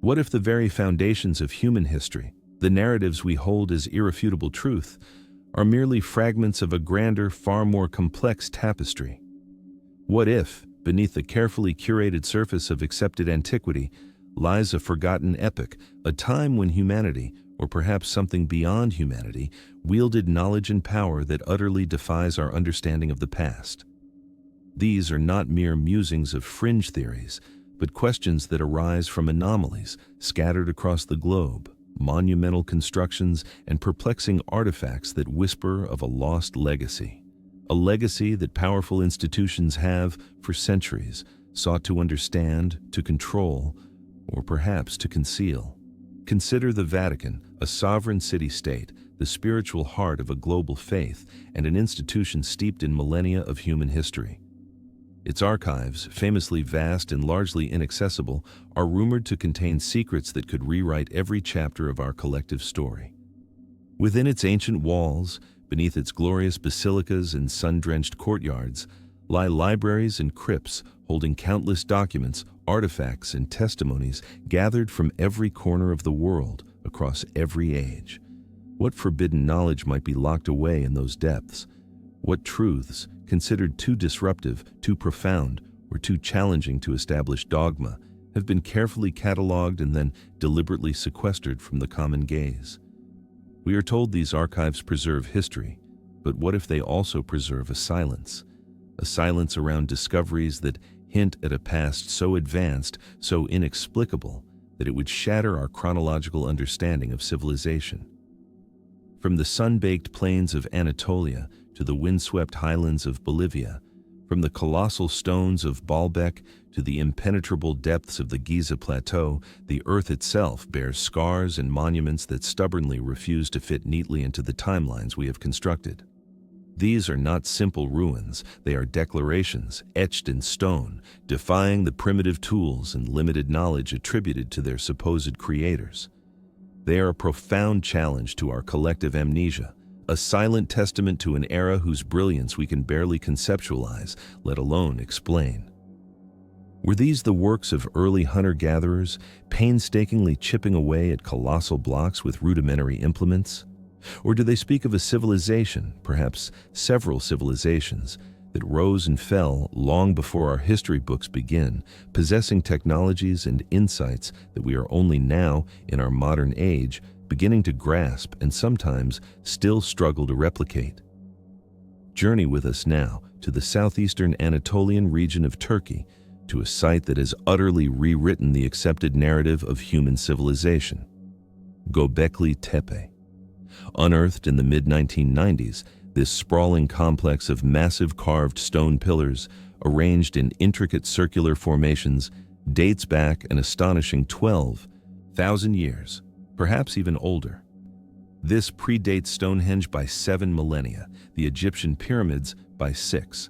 What if the very foundations of human history, the narratives we hold as irrefutable truth, are merely fragments of a grander, far more complex tapestry? What if, beneath the carefully curated surface of accepted antiquity, lies a forgotten epoch, a time when humanity, or perhaps something beyond humanity, wielded knowledge and power that utterly defies our understanding of the past? These are not mere musings of fringe theories, but questions that arise from anomalies scattered across the globe, monumental constructions, and perplexing artifacts that whisper of a lost legacy. A legacy that powerful institutions have, for centuries, sought to understand, to control, or perhaps to conceal. Consider the Vatican, a sovereign city-state, the spiritual heart of a global faith, and an institution steeped in millennia of human history. Its archives, famously vast and largely inaccessible, are rumored to contain secrets that could rewrite every chapter of our collective story. Within its ancient walls, beneath its glorious basilicas and sun-drenched courtyards, lie libraries and crypts holding countless documents, artifacts, and testimonies gathered from every corner of the world, across every age. What forbidden knowledge might be locked away in those depths? What truths, considered too disruptive, too profound, or too challenging to establish dogma, have been carefully cataloged and then deliberately sequestered from the common gaze? We are told these archives preserve history, but what if they also preserve a silence? A silence around discoveries that hint at a past so advanced, so inexplicable, that it would shatter our chronological understanding of civilization. From the sun-baked plains of Anatolia to the windswept highlands of Bolivia, from the colossal stones of Baalbek to the impenetrable depths of the Giza Plateau, the earth itself bears scars and monuments that stubbornly refuse to fit neatly into the timelines we have constructed. These are not simple ruins, they are declarations etched in stone, defying the primitive tools and limited knowledge attributed to their supposed creators. They are a profound challenge to our collective amnesia, a silent testament to an era whose brilliance we can barely conceptualize, let alone explain. Were these the works of early hunter-gatherers, painstakingly chipping away at colossal blocks with rudimentary implements? Or do they speak of a civilization, perhaps several civilizations, that rose and fell long before our history books begin, possessing technologies and insights that we are only now, in our modern age, beginning to grasp and sometimes still struggle to replicate? Journey with us now to the southeastern Anatolian region of Turkey, to a site that has utterly rewritten the accepted narrative of human civilization. Göbekli Tepe. Unearthed in the mid-1990s, this sprawling complex of massive carved stone pillars, arranged in intricate circular formations, dates back an astonishing 12,000 years, perhaps even older. This predates Stonehenge by 7 millennia, the Egyptian pyramids by 6.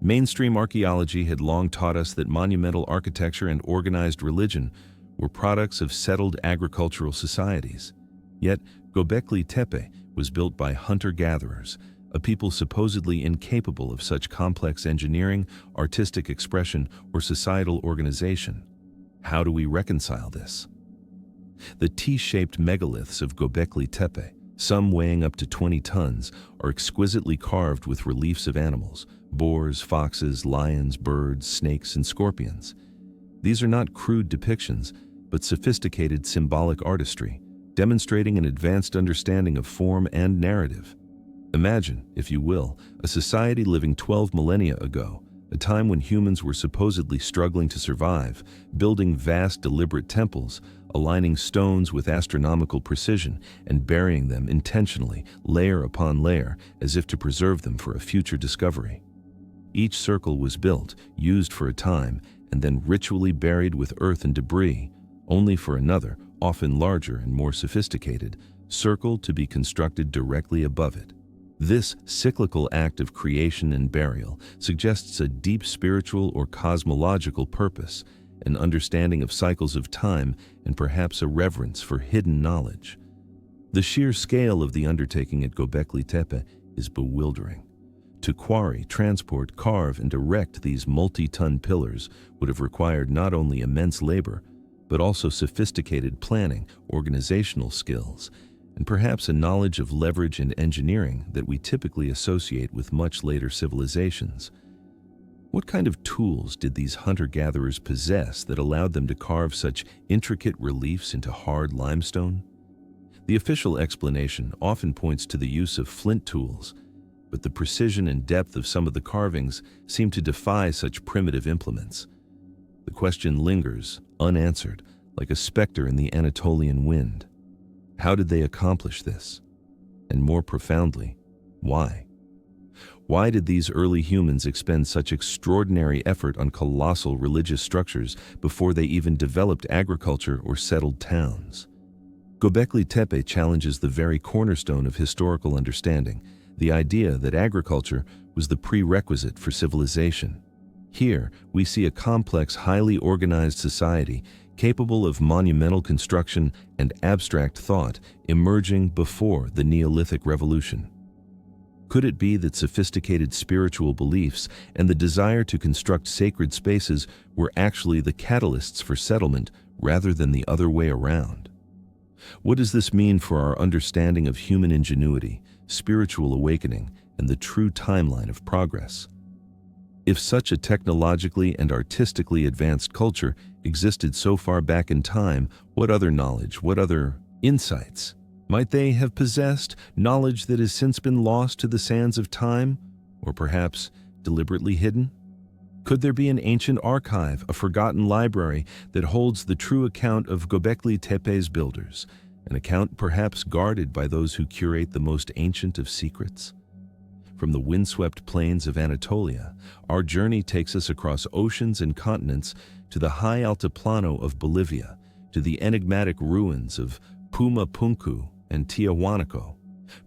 Mainstream archaeology had long taught us that monumental architecture and organized religion were products of settled agricultural societies. Yet, Göbekli Tepe was built by hunter-gatherers, a people supposedly incapable of such complex engineering, artistic expression, or societal organization. How do we reconcile this? The T-shaped megaliths of Göbekli Tepe, some weighing up to 20 tons, are exquisitely carved with reliefs of animals: boars, foxes, lions, birds, snakes, and scorpions. These are not crude depictions, but sophisticated symbolic artistry, demonstrating an advanced understanding of form and narrative. Imagine, if you will, a society living 12 millennia ago, a time when humans were supposedly struggling to survive, building vast, deliberate temples, aligning stones with astronomical precision, and burying them intentionally, layer upon layer, as if to preserve them for a future discovery. Each circle was built, used for a time, and then ritually buried with earth and debris, only for another, often larger and more sophisticated, circle to be constructed directly above it. This cyclical act of creation and burial suggests a deep spiritual or cosmological purpose, an understanding of cycles of time, and perhaps a reverence for hidden knowledge. The sheer scale of the undertaking at Göbekli Tepe is bewildering. To quarry, transport, carve, and erect these multi-ton pillars would have required not only immense labor, but also sophisticated planning, organizational skills, and perhaps a knowledge of leverage and engineering that we typically associate with much later civilizations. What kind of tools did these hunter-gatherers possess that allowed them to carve such intricate reliefs into hard limestone? The official explanation often points to the use of flint tools, but the precision and depth of some of the carvings seem to defy such primitive implements. The question lingers, unanswered, like a specter in the Anatolian wind. How did they accomplish this? And more profoundly, why? Why did these early humans expend such extraordinary effort on colossal religious structures before they even developed agriculture or settled towns? Göbekli Tepe challenges the very cornerstone of historical understanding, the idea that agriculture was the prerequisite for civilization. Here, we see a complex, highly organized society capable of monumental construction and abstract thought emerging before the Neolithic Revolution. Could it be that sophisticated spiritual beliefs and the desire to construct sacred spaces were actually the catalysts for settlement rather than the other way around? What does this mean for our understanding of human ingenuity, spiritual awakening, and the true timeline of progress? If such a technologically and artistically advanced culture existed so far back in time, what other knowledge, what other insights might they have possessed, knowledge that has since been lost to the sands of time, or perhaps deliberately hidden? Could there be an ancient archive, a forgotten library that holds the true account of Göbekli Tepe's builders, an account perhaps guarded by those who curate the most ancient of secrets? From the windswept plains of Anatolia, our journey takes us across oceans and continents to the high altiplano of Bolivia, to the enigmatic ruins of Puma Punku and Tiahuanaco.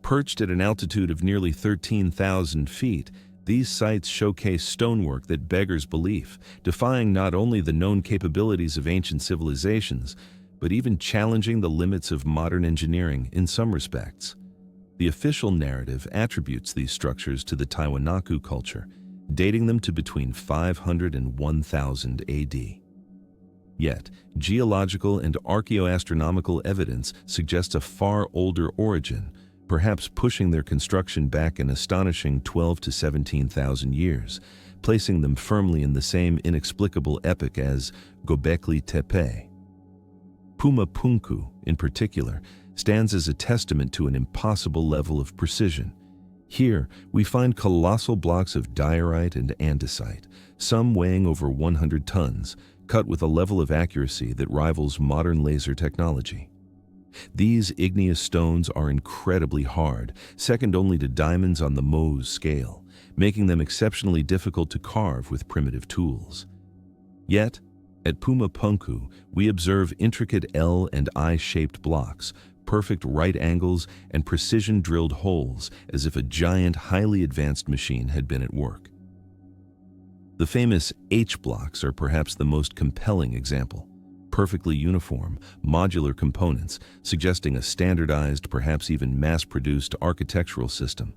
Perched at an altitude of nearly 13,000 feet, these sites showcase stonework that beggars belief, defying not only the known capabilities of ancient civilizations, but even challenging the limits of modern engineering in some respects. The official narrative attributes these structures to the Tiwanaku culture, dating them to between 500 and 1000 AD. Yet, geological and archaeoastronomical evidence suggests a far older origin, perhaps pushing their construction back an astonishing 12 to 17,000 years, placing them firmly in the same inexplicable epoch as Göbekli Tepe. Puma Punku, in particular, stands as a testament to an impossible level of precision. Here, we find colossal blocks of diorite and andesite, some weighing over 100 tons, cut with a level of accuracy that rivals modern laser technology. These igneous stones are incredibly hard, second only to diamonds on the Mohs scale, making them exceptionally difficult to carve with primitive tools. Yet, at Puma Punku, we observe intricate L and I-shaped blocks, perfect right angles, and precision-drilled holes, as if a giant, highly advanced machine had been at work. The famous H blocks are perhaps the most compelling example. Perfectly uniform, modular components, suggesting a standardized, perhaps even mass-produced architectural system.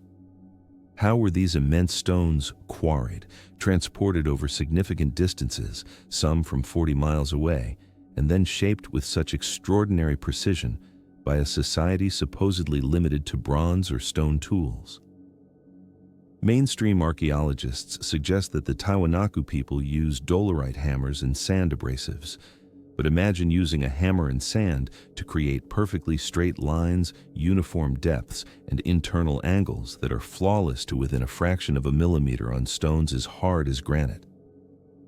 How were these immense stones quarried, transported over significant distances, some from 40 miles away, and then shaped with such extraordinary precision by a society supposedly limited to bronze or stone tools? Mainstream archaeologists suggest that the Tiwanaku people used dolerite hammers and sand abrasives. But imagine using a hammer and sand to create perfectly straight lines, uniform depths, and internal angles that are flawless to within a fraction of a millimeter on stones as hard as granite.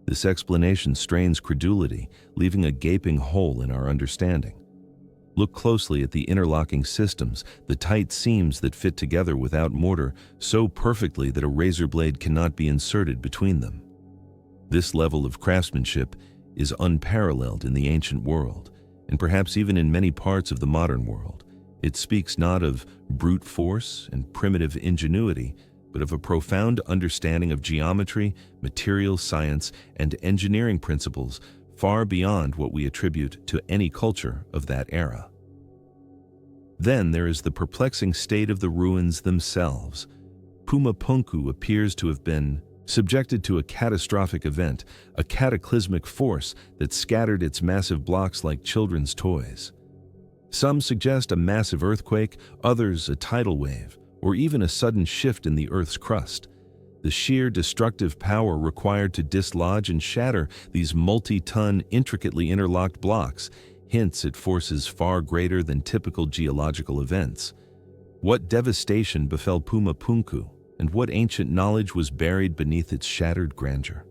This explanation strains credulity, leaving a gaping hole in our understanding. Look closely at the interlocking systems, the tight seams that fit together without mortar so perfectly that a razor blade cannot be inserted between them. This level of craftsmanship is unparalleled in the ancient world, and perhaps even in many parts of the modern world. It speaks not of brute force and primitive ingenuity, but of a profound understanding of geometry, material science, and engineering principles far beyond what we attribute to any culture of that era. Then there is the perplexing state of the ruins themselves. Puma Punku appears to have been subjected to a catastrophic event, a cataclysmic force that scattered its massive blocks like children's toys. Some suggest a massive earthquake, others a tidal wave, or even a sudden shift in the Earth's crust. The sheer destructive power required to dislodge and shatter these multi-ton, intricately interlocked blocks hints at forces far greater than typical geological events. What devastation befell Pumapunku, and what ancient knowledge was buried beneath its shattered grandeur?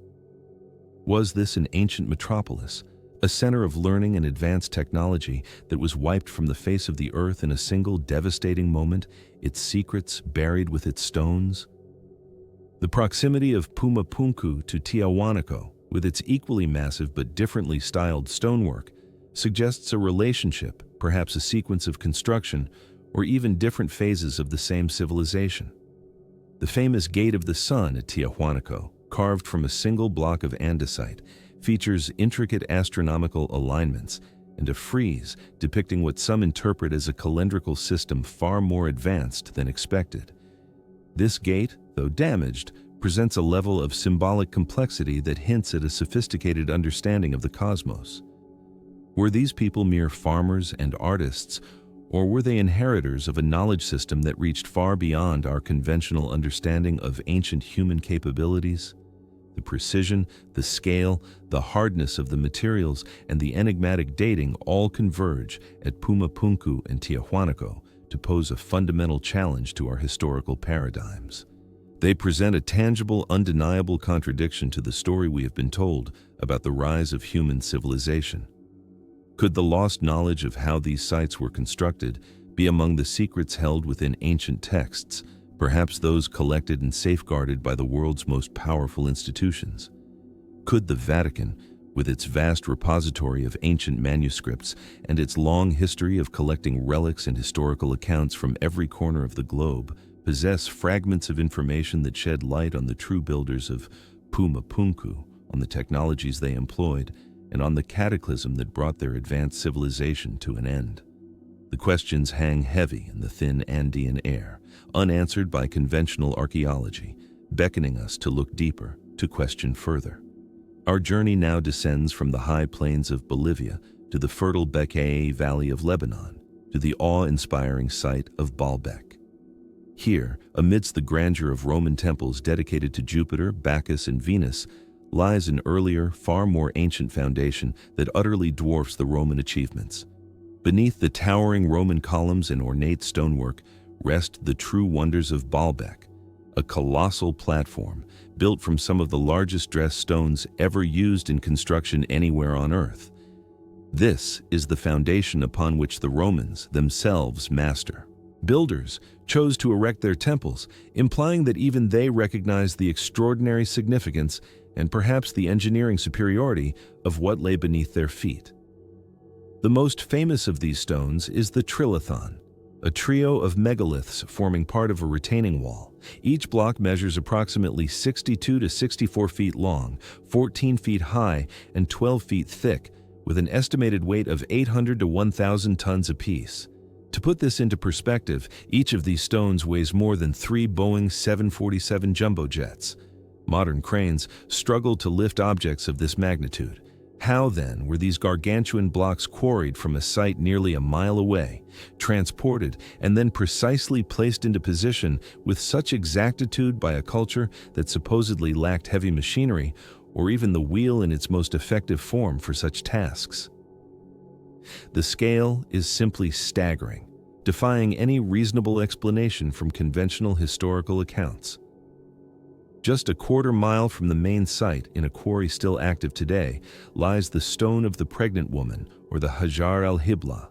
Was this an ancient metropolis, a center of learning and advanced technology that was wiped from the face of the earth in a single devastating moment, its secrets buried with its stones? The proximity of Pumapunku to Tiahuanaco, with its equally massive but differently styled stonework, suggests a relationship, perhaps a sequence of construction, or even different phases of the same civilization. The famous Gate of the Sun at Tiahuanaco, carved from a single block of andesite, features intricate astronomical alignments and a frieze depicting what some interpret as a calendrical system far more advanced than expected. This gate, though damaged, presents a level of symbolic complexity that hints at a sophisticated understanding of the cosmos. Were these people mere farmers and artists, or were they inheritors of a knowledge system that reached far beyond our conventional understanding of ancient human capabilities? The precision, the scale, the hardness of the materials, and the enigmatic dating all converge at Pumapunku and Tiahuanaco to pose a fundamental challenge to our historical paradigms. They present a tangible, undeniable contradiction to the story we have been told about the rise of human civilization. Could the lost knowledge of how these sites were constructed be among the secrets held within ancient texts, perhaps those collected and safeguarded by the world's most powerful institutions? Could the Vatican, with its vast repository of ancient manuscripts and its long history of collecting relics and historical accounts from every corner of the globe, possess fragments of information that shed light on the true builders of Pumapunku, on the technologies they employed, and on the cataclysm that brought their advanced civilization to an end? The questions hang heavy in the thin Andean air, unanswered by conventional archaeology, beckoning us to look deeper, to question further. Our journey now descends from the high plains of Bolivia to the fertile Bekaa Valley of Lebanon, to the awe-inspiring site of Baalbek. Here, amidst the grandeur of Roman temples dedicated to Jupiter, Bacchus, and Venus, lies an earlier, far more ancient foundation that utterly dwarfs the Roman achievements. Beneath the towering Roman columns and ornate stonework rest the true wonders of Baalbek, a colossal platform built from some of the largest dressed stones ever used in construction anywhere on Earth. This is the foundation upon which the Romans, themselves master builders, chose to erect their temples, implying that even they recognized the extraordinary significance and perhaps the engineering superiority of what lay beneath their feet. The most famous of these stones is the trilithon, a trio of megaliths forming part of a retaining wall. Each block measures approximately 62 to 64 feet long, 14 feet high, and 12 feet thick, with an estimated weight of 800 to 1,000 tons apiece. To put this into perspective, each of these stones weighs more than 3 Boeing 747 jumbo jets. Modern cranes struggle to lift objects of this magnitude. How, then, were these gargantuan blocks quarried from a site nearly a mile away, transported, and then precisely placed into position with such exactitude by a culture that supposedly lacked heavy machinery or even the wheel in its most effective form for such tasks? The scale is simply staggering, defying any reasonable explanation from conventional historical accounts. Just a quarter-mile from the main site, in a quarry still active today, lies the Stone of the Pregnant Woman, or the Hajar al-Hibla.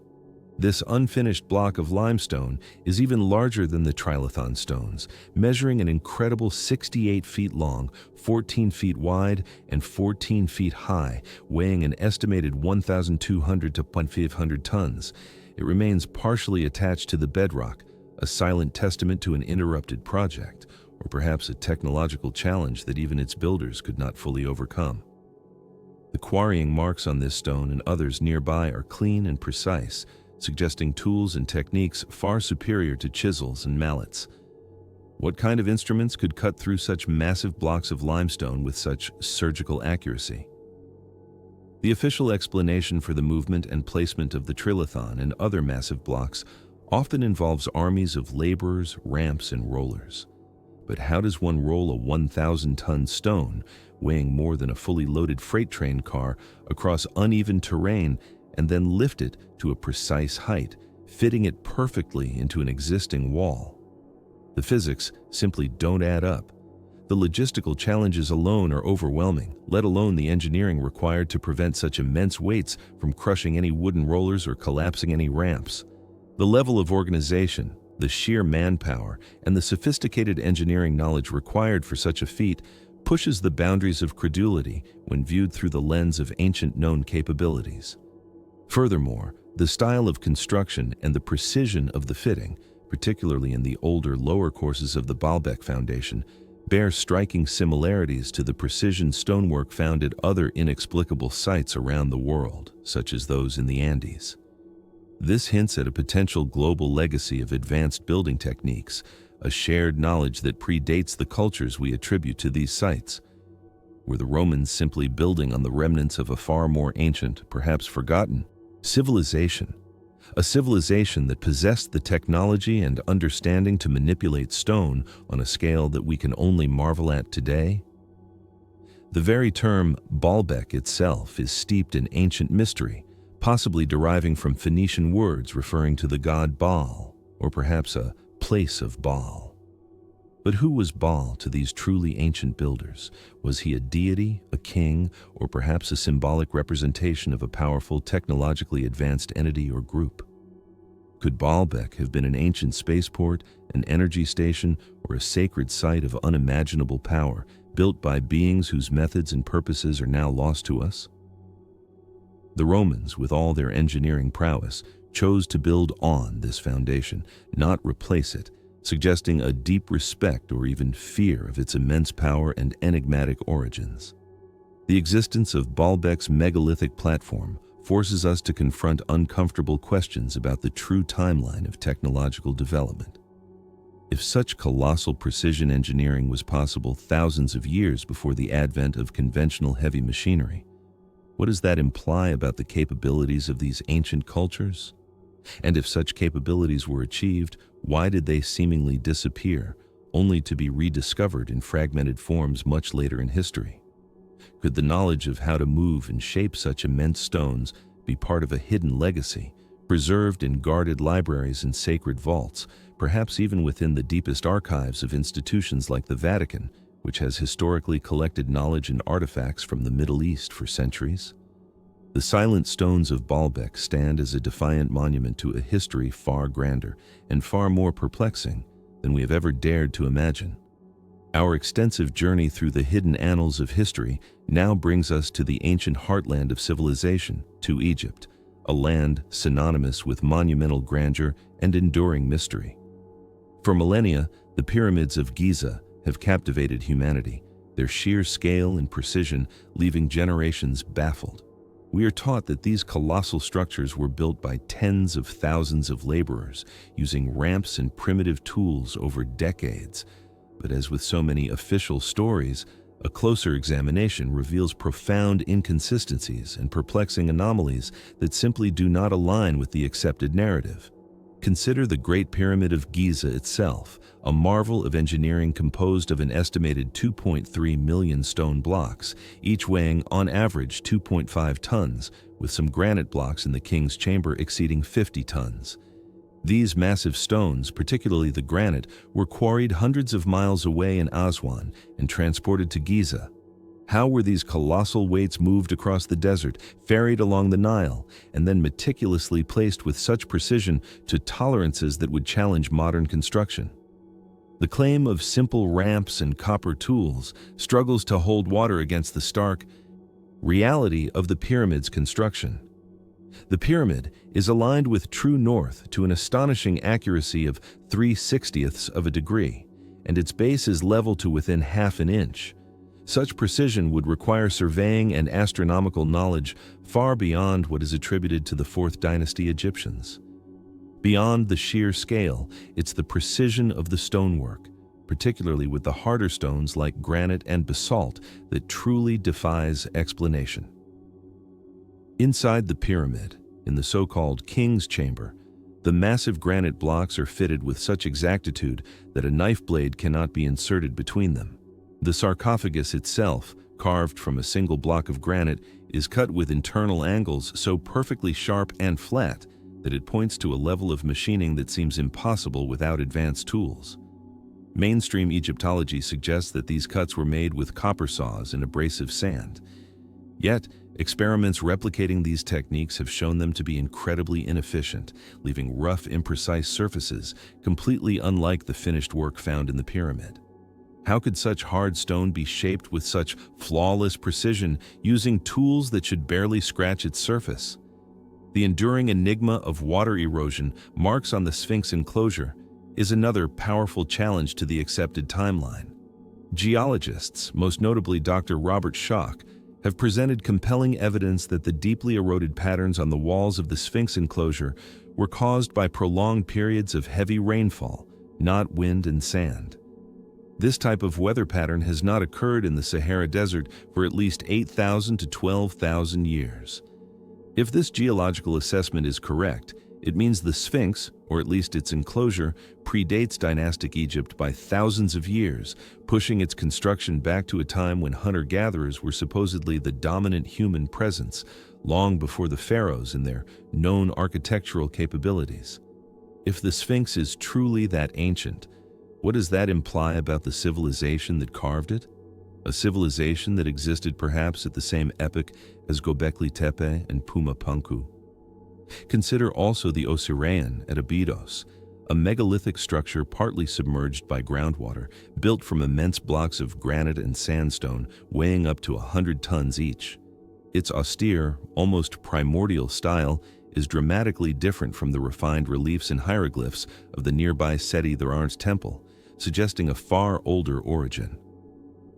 This unfinished block of limestone is even larger than the trilithon stones, measuring an incredible 68 feet long, 14 feet wide, and 14 feet high, weighing an estimated 1,200 to 1,500 tons. It remains partially attached to the bedrock, a silent testament to an interrupted project, or perhaps a technological challenge that even its builders could not fully overcome. The quarrying marks on this stone and others nearby are clean and precise, suggesting tools and techniques far superior to chisels and mallets. What kind of instruments could cut through such massive blocks of limestone with such surgical accuracy? The official explanation for the movement and placement of the trilithon and other massive blocks often involves armies of laborers, ramps, and rollers. But how does one roll a 1,000-ton stone, weighing more than a fully loaded freight train car, across uneven terrain and then lift it to a precise height, fitting it perfectly into an existing wall? The physics simply don't add up. The logistical challenges alone are overwhelming, let alone the engineering required to prevent such immense weights from crushing any wooden rollers or collapsing any ramps. The level of organization, the sheer manpower, and the sophisticated engineering knowledge required for such a feat pushes the boundaries of credulity when viewed through the lens of ancient known capabilities. Furthermore, the style of construction and the precision of the fitting, particularly in the older lower courses of the Baalbek Foundation, bear striking similarities to the precision stonework found at other inexplicable sites around the world, such as those in the Andes. This hints at a potential global legacy of advanced building techniques, a shared knowledge that predates the cultures we attribute to these sites. Were the Romans simply building on the remnants of a far more ancient, perhaps forgotten, civilization? A civilization that possessed the technology and understanding to manipulate stone on a scale that we can only marvel at today? The very term Baalbek itself is steeped in ancient mystery, possibly deriving from Phoenician words referring to the god Baal, or perhaps a place of Baal. But who was Baal to these truly ancient builders? Was he a deity, a king, or perhaps a symbolic representation of a powerful, technologically advanced entity or group? Could Baalbek have been an ancient spaceport, an energy station, or a sacred site of unimaginable power, built by beings whose methods and purposes are now lost to us? The Romans, with all their engineering prowess, chose to build on this foundation, not replace it, suggesting a deep respect or even fear of its immense power and enigmatic origins. The existence of Baalbek's megalithic platform forces us to confront uncomfortable questions about the true timeline of technological development. If such colossal precision engineering was possible thousands of years before the advent of conventional heavy machinery, what does that imply about the capabilities of these ancient cultures? And if such capabilities were achieved, why did they seemingly disappear, only to be rediscovered in fragmented forms much later in history? Could the knowledge of how to move and shape such immense stones be part of a hidden legacy, preserved in guarded libraries and sacred vaults, perhaps even within the deepest archives of institutions like the Vatican, which has historically collected knowledge and artifacts from the Middle East for centuries? The silent stones of Baalbek stand as a defiant monument to a history far grander and far more perplexing than we have ever dared to imagine. Our extensive journey through the hidden annals of history now brings us to the ancient heartland of civilization, to Egypt, a land synonymous with monumental grandeur and enduring mystery. For millennia, the pyramids of Giza have captivated humanity, their sheer scale and precision leaving generations baffled. We are taught that these colossal structures were built by tens of thousands of laborers, using ramps and primitive tools over decades. But as with so many official stories, a closer examination reveals profound inconsistencies and perplexing anomalies that simply do not align with the accepted narrative. Consider the Great Pyramid of Giza itself, a marvel of engineering composed of an estimated 2.3 million stone blocks, each weighing on average 2.5 tons, with some granite blocks in the king's chamber exceeding 50 tons. These massive stones, particularly the granite, were quarried hundreds of miles away in Aswan and transported to Giza. How were these colossal weights moved across the desert, ferried along the Nile, and then meticulously placed with such precision to tolerances that would challenge modern construction? The claim of simple ramps and copper tools struggles to hold water against the stark reality of the pyramid's construction. The pyramid is aligned with true north to an astonishing accuracy of 3/60ths of a degree, and its base is level to within half an inch. Such precision would require surveying and astronomical knowledge far beyond what is attributed to the 4th dynasty Egyptians. Beyond the sheer scale, it's the precision of the stonework, particularly with the harder stones like granite and basalt that truly defies explanation. Inside the pyramid, in the so-called King's Chamber, the massive granite blocks are fitted with such exactitude that a knife blade cannot be inserted between them. The sarcophagus itself, carved from a single block of granite, is cut with internal angles so perfectly sharp and flat that it points to a level of machining that seems impossible without advanced tools. Mainstream Egyptology suggests that these cuts were made with copper saws and abrasive sand. Yet, experiments replicating these techniques have shown them to be incredibly inefficient, leaving rough, imprecise surfaces completely unlike the finished work found in the pyramid. How could such hard stone be shaped with such flawless precision using tools that should barely scratch its surface? The enduring enigma of water erosion, marks on the Sphinx enclosure, is another powerful challenge to the accepted timeline. Geologists, most notably Dr. Robert Schoch, have presented compelling evidence that the deeply eroded patterns on the walls of the Sphinx enclosure were caused by prolonged periods of heavy rainfall, not wind and sand. This type of weather pattern has not occurred in the Sahara Desert for at least 8,000 to 12,000 years. If this geological assessment is correct, it means the Sphinx, or at least its enclosure, predates dynastic Egypt by thousands of years, pushing its construction back to a time when hunter-gatherers were supposedly the dominant human presence, long before the pharaohs and their known architectural capabilities. If the Sphinx is truly that ancient, what does that imply about the civilization that carved it? A civilization that existed perhaps at the same epoch as Göbekli Tepe and Puma Punku. Consider also the Osirian at Abydos, a megalithic structure partly submerged by groundwater, built from immense blocks of granite and sandstone weighing up to 100 tons each. Its austere, almost primordial style is dramatically different from the refined reliefs and hieroglyphs of the nearby Seti Theran's temple, suggesting a far older origin.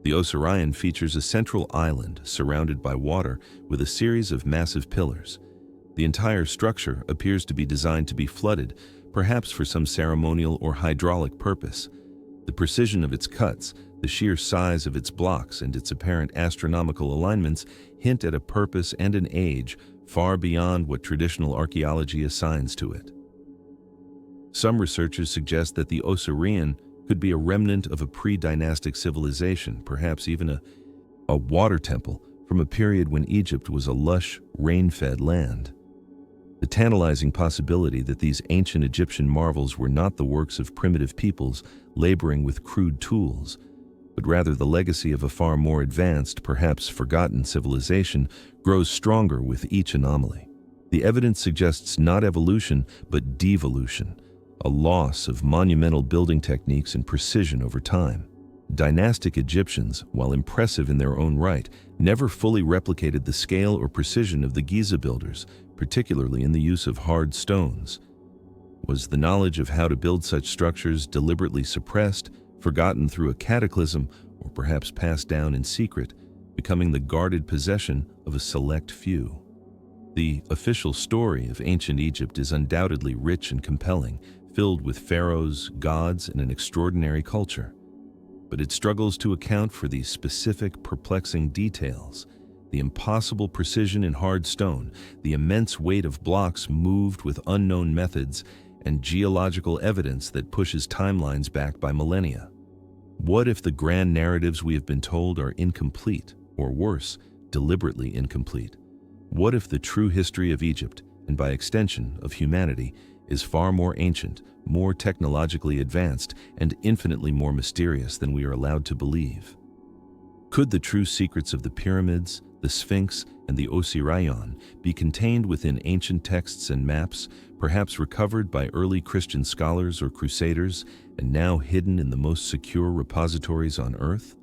The Osirian features a central island surrounded by water with a series of massive pillars. The entire structure appears to be designed to be flooded, perhaps for some ceremonial or hydraulic purpose. The precision of its cuts, the sheer size of its blocks, and its apparent astronomical alignments hint at a purpose and an age far beyond what traditional archaeology assigns to it. Some researchers suggest that the Osirian could be a remnant of a pre-dynastic civilization, perhaps even a water temple from a period when Egypt was a lush, rain-fed land. The tantalizing possibility that these ancient Egyptian marvels were not the works of primitive peoples laboring with crude tools, but rather the legacy of a far more advanced, perhaps forgotten civilization, grows stronger with each anomaly. The evidence suggests not evolution, but devolution, a loss of monumental building techniques and precision over time. Dynastic Egyptians, while impressive in their own right, never fully replicated the scale or precision of the Giza builders, particularly in the use of hard stones. Was the knowledge of how to build such structures deliberately suppressed, forgotten through a cataclysm, or perhaps passed down in secret, becoming the guarded possession of a select few? The official story of ancient Egypt is undoubtedly rich and compelling, filled with pharaohs, gods, and an extraordinary culture. But it struggles to account for these specific, perplexing details: the impossible precision in hard stone, the immense weight of blocks moved with unknown methods, and geological evidence that pushes timelines back by millennia. What if the grand narratives we have been told are incomplete, or worse, deliberately incomplete? What if the true history of Egypt, and by extension of humanity, is far more ancient, more technologically advanced, and infinitely more mysterious than we are allowed to believe? Could the true secrets of the pyramids, the Sphinx, and the Osirian be contained within ancient texts and maps, perhaps recovered by early Christian scholars or crusaders, and now hidden in the most secure repositories on earth?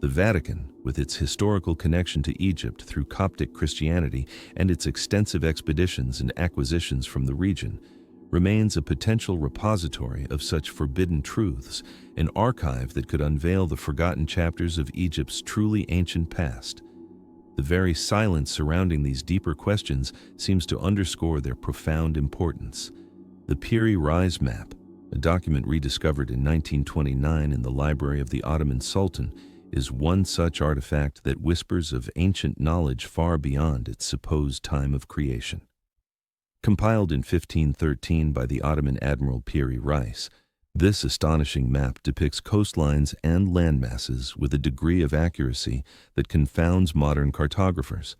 The Vatican, with its historical connection to Egypt through Coptic Christianity and its extensive expeditions and acquisitions from the region, remains a potential repository of such forbidden truths, an archive that could unveil the forgotten chapters of Egypt's truly ancient past. The very silence surrounding these deeper questions seems to underscore their profound importance. The Piri Reis map, A document rediscovered in 1929 in the library of the Ottoman Sultan is one such artifact that whispers of ancient knowledge far beyond its supposed time of creation. Compiled in 1513 by the Ottoman Admiral Piri Reis, this astonishing map depicts coastlines and landmasses with a degree of accuracy that confounds modern cartographers.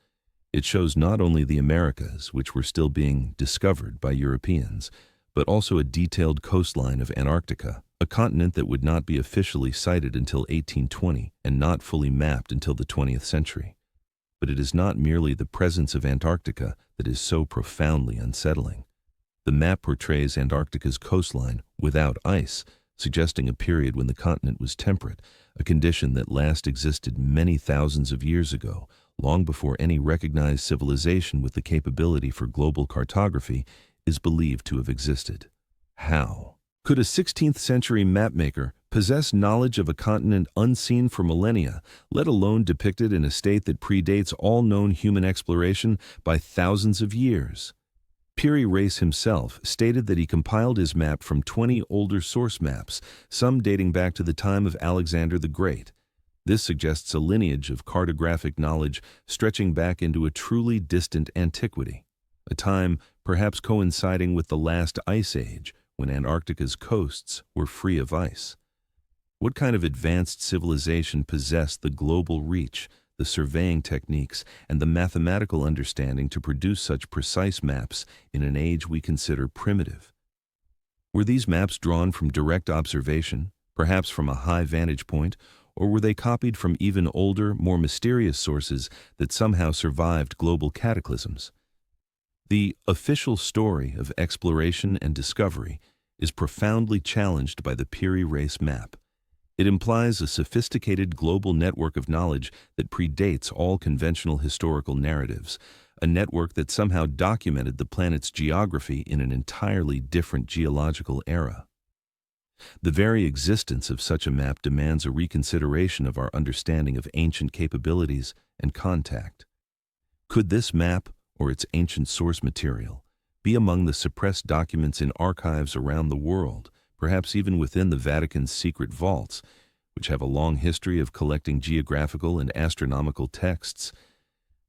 It shows not only the Americas, which were still being discovered by Europeans, but also a detailed coastline of Antarctica, a continent that would not be officially sighted until 1820 and not fully mapped until the 20th century. But it is not merely the presence of Antarctica that is so profoundly unsettling. The map portrays Antarctica's coastline without ice, suggesting a period when the continent was temperate, a condition that last existed many thousands of years ago, long before any recognized civilization with the capability for global cartography is believed to have existed. How could a 16th century mapmaker possess knowledge of a continent unseen for millennia, let alone depicted in a state that predates all known human exploration by thousands of years? Piri Reis himself stated that he compiled his map from 20 older source maps, some dating back to the time of Alexander the Great. This suggests a lineage of cartographic knowledge stretching back into a truly distant antiquity, a time perhaps coinciding with the last ice age, when Antarctica's coasts were free of ice. What kind of advanced civilization possessed the global reach, the surveying techniques, and the mathematical understanding to produce such precise maps in an age we consider primitive? Were these maps drawn from direct observation, perhaps from a high vantage point, or were they copied from even older, more mysterious sources that somehow survived global cataclysms? The official story of exploration and discovery is profoundly challenged by the Piri Reis map. It implies a sophisticated global network of knowledge that predates all conventional historical narratives, a network that somehow documented the planet's geography in an entirely different geological era. The very existence of such a map demands a reconsideration of our understanding of ancient capabilities and contact. Could this map, or its ancient source material, be among the suppressed documents in archives around the world, perhaps even within the Vatican's secret vaults, which have a long history of collecting geographical and astronomical texts?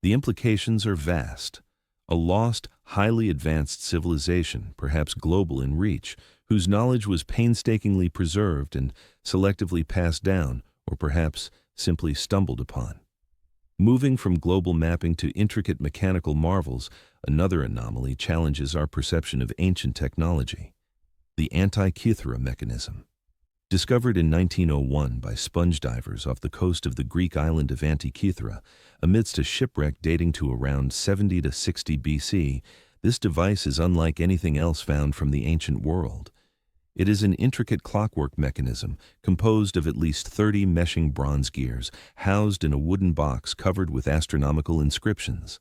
The implications are vast. A lost, highly advanced civilization, perhaps global in reach, whose knowledge was painstakingly preserved and selectively passed down, or perhaps simply stumbled upon. Moving from global mapping to intricate mechanical marvels, another anomaly challenges our perception of ancient technology: the Antikythera mechanism. Discovered in 1901 by sponge divers off the coast of the Greek island of Antikythera, amidst a shipwreck dating to around 70 to 60 BC, this device is unlike anything else found from the ancient world. It is an intricate clockwork mechanism composed of at least 30 meshing bronze gears housed in a wooden box covered with astronomical inscriptions.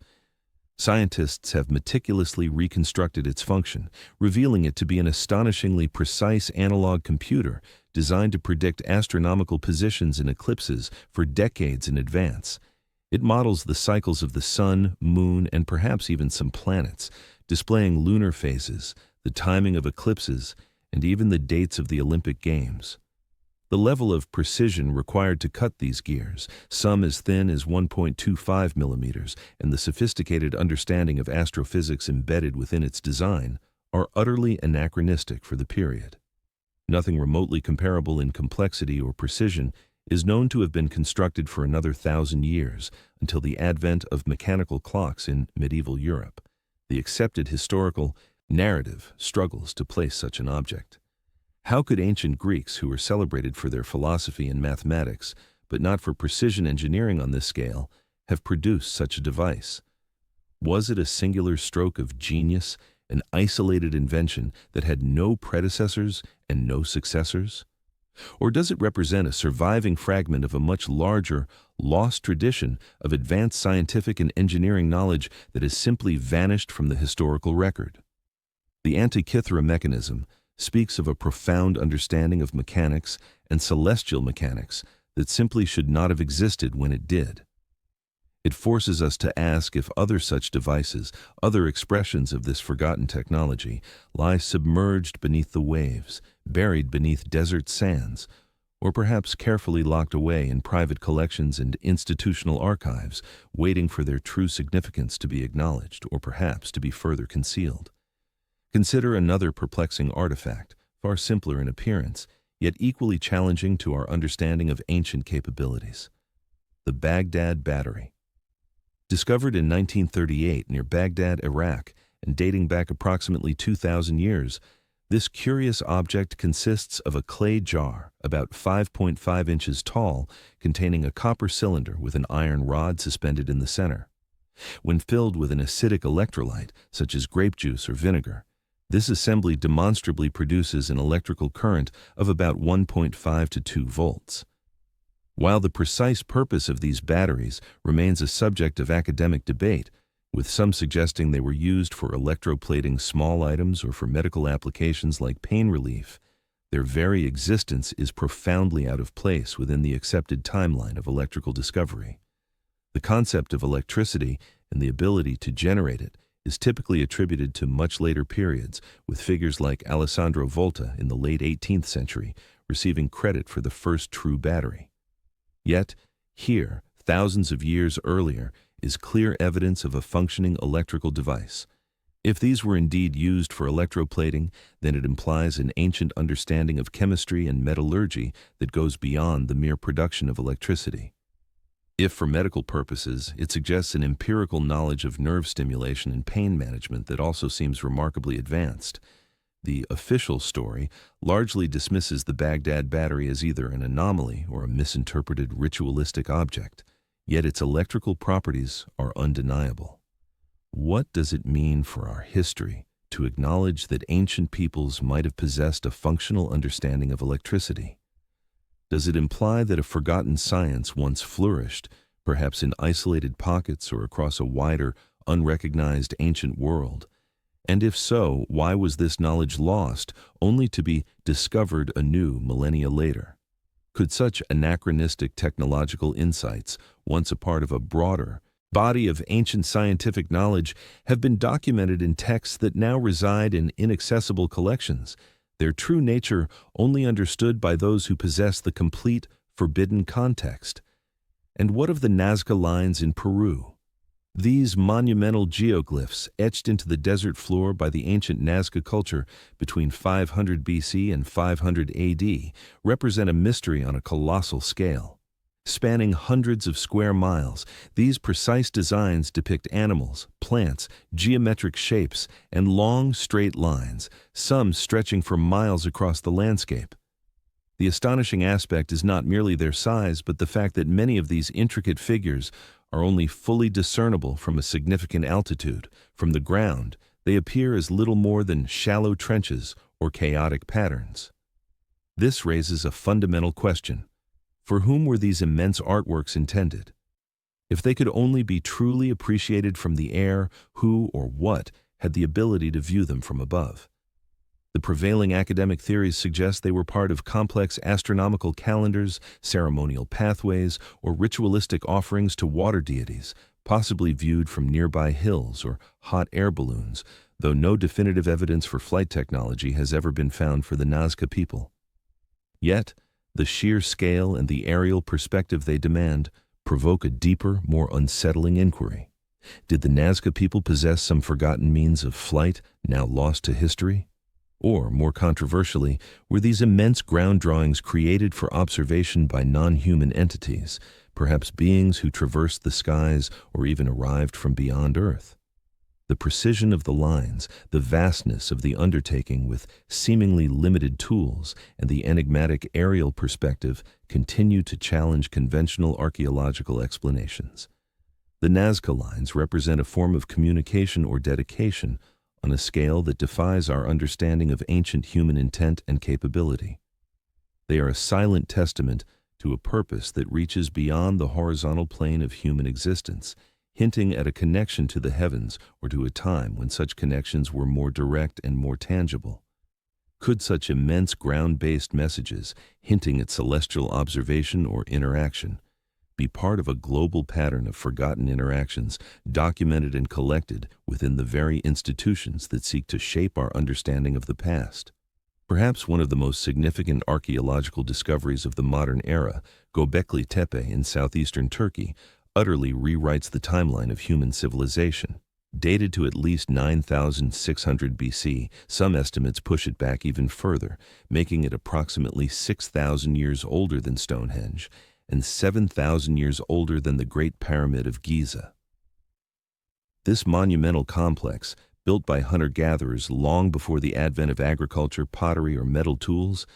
Scientists have meticulously reconstructed its function, revealing it to be an astonishingly precise analog computer designed to predict astronomical positions in eclipses for decades in advance. It models the cycles of the sun, moon, and perhaps even some planets, displaying lunar phases, the timing of eclipses, and even the dates of the Olympic Games. The level of precision required to cut these gears, some as thin as 1.25 millimeters, and the sophisticated understanding of astrophysics embedded within its design, are utterly anachronistic for the period. Nothing remotely comparable in complexity or precision is known to have been constructed for another 1,000 years, until the advent of mechanical clocks in medieval Europe. The accepted historical narrative struggles to place such an object. How could ancient Greeks, who were celebrated for their philosophy and mathematics, but not for precision engineering on this scale, have produced such a device? Was it a singular stroke of genius, an isolated invention that had no predecessors and no successors? Or does it represent a surviving fragment of a much larger, lost tradition of advanced scientific and engineering knowledge that has simply vanished from the historical record? The Antikythera mechanism speaks of a profound understanding of mechanics and celestial mechanics that simply should not have existed when it did. It forces us to ask if other such devices, other expressions of this forgotten technology, lie submerged beneath the waves, buried beneath desert sands, or perhaps carefully locked away in private collections and institutional archives, waiting for their true significance to be acknowledged or perhaps to be further concealed. Consider another perplexing artifact, far simpler in appearance, yet equally challenging to our understanding of ancient capabilities: the Baghdad Battery. Discovered in 1938 near Baghdad, Iraq, and dating back approximately 2,000 years, this curious object consists of a clay jar about 5.5 inches tall, containing a copper cylinder with an iron rod suspended in the center. When filled with an acidic electrolyte, such as grape juice or vinegar, this assembly demonstrably produces an electrical current of about 1.5 to 2 volts. While the precise purpose of these batteries remains a subject of academic debate, with some suggesting they were used for electroplating small items or for medical applications like pain relief, their very existence is profoundly out of place within the accepted timeline of electrical discovery. The concept of electricity and the ability to generate it is typically attributed to much later periods, with figures like Alessandro Volta in the late 18th century receiving credit for the first true battery. Yet, here, thousands of years earlier, is clear evidence of a functioning electrical device. If these were indeed used for electroplating, then it implies an ancient understanding of chemistry and metallurgy that goes beyond the mere production of electricity. If for medical purposes, it suggests an empirical knowledge of nerve stimulation and pain management that also seems remarkably advanced. The official story largely dismisses the Baghdad Battery as either an anomaly or a misinterpreted ritualistic object, yet its electrical properties are undeniable. What does it mean for our history to acknowledge that ancient peoples might have possessed a functional understanding of electricity? Does it imply that a forgotten science once flourished, perhaps in isolated pockets or across a wider, unrecognized ancient world? And if so, why was this knowledge lost, only to be discovered anew millennia later? Could such anachronistic technological insights, once a part of a broader body of ancient scientific knowledge, have been documented in texts that now reside in inaccessible collections, their true nature only understood by those who possess the complete, forbidden context? And what of the Nazca lines in Peru? These monumental geoglyphs, etched into the desert floor by the ancient Nazca culture between 500 BC and 500 AD, represent a mystery on a colossal scale. Spanning hundreds of square miles, these precise designs depict animals, plants, geometric shapes, and long, straight lines, some stretching for miles across the landscape. The astonishing aspect is not merely their size, but the fact that many of these intricate figures are only fully discernible from a significant altitude. From the ground, they appear as little more than shallow trenches or chaotic patterns. This raises a fundamental question. For whom were these immense artworks intended? If they could only be truly appreciated from the air, who or what had the ability to view them from above? The prevailing academic theories suggest they were part of complex astronomical calendars, ceremonial pathways, or ritualistic offerings to water deities, possibly viewed from nearby hills or hot air balloons, though no definitive evidence for flight technology has ever been found for the Nazca people. Yet, the sheer scale and the aerial perspective they demand provoke a deeper, more unsettling inquiry. Did the Nazca people possess some forgotten means of flight, now lost to history? Or, more controversially, were these immense ground drawings created for observation by non-human entities, perhaps beings who traversed the skies or even arrived from beyond Earth? The precision of the lines, the vastness of the undertaking with seemingly limited tools, and the enigmatic aerial perspective continue to challenge conventional archaeological explanations. The Nazca lines represent a form of communication or dedication on a scale that defies our understanding of ancient human intent and capability. They are a silent testament to a purpose that reaches beyond the horizontal plane of human existence, hinting at a connection to the heavens or to a time when such connections were more direct and more tangible. Could such immense ground-based messages, hinting at celestial observation or interaction, be part of a global pattern of forgotten interactions documented and collected within the very institutions that seek to shape our understanding of the past. Perhaps one of the most significant archaeological discoveries of the modern era, Göbekli Tepe in southeastern Turkey, utterly rewrites the timeline of human civilization. Dated to at least 9,600 BC, some estimates push it back even further, making it approximately 6,000 years older than Stonehenge and 7,000 years older than the Great Pyramid of Giza. This monumental complex, built by hunter-gatherers long before the advent of agriculture, pottery, or metal tools,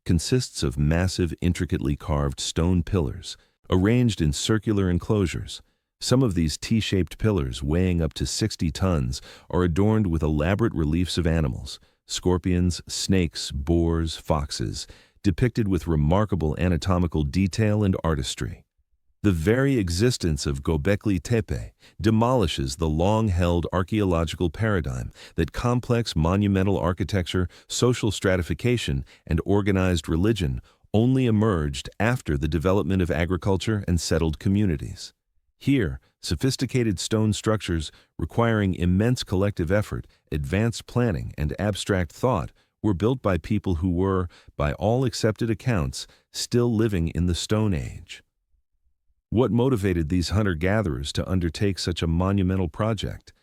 consists of massive, intricately carved stone pillars, arranged in circular enclosures. Some of these T-shaped pillars, weighing up to 60 tons, are adorned with elaborate reliefs of animals, scorpions, snakes, boars, foxes, depicted with remarkable anatomical detail and artistry. The very existence of Göbekli Tepe demolishes the long-held archaeological paradigm that complex monumental architecture, social stratification, and organized religion only emerged after the development of agriculture and settled communities. Here, sophisticated stone structures requiring immense collective effort, advanced planning, and abstract thought were built by people who were, by all accepted accounts, still living in the Stone Age. What motivated these hunter-gatherers to undertake such a monumental project?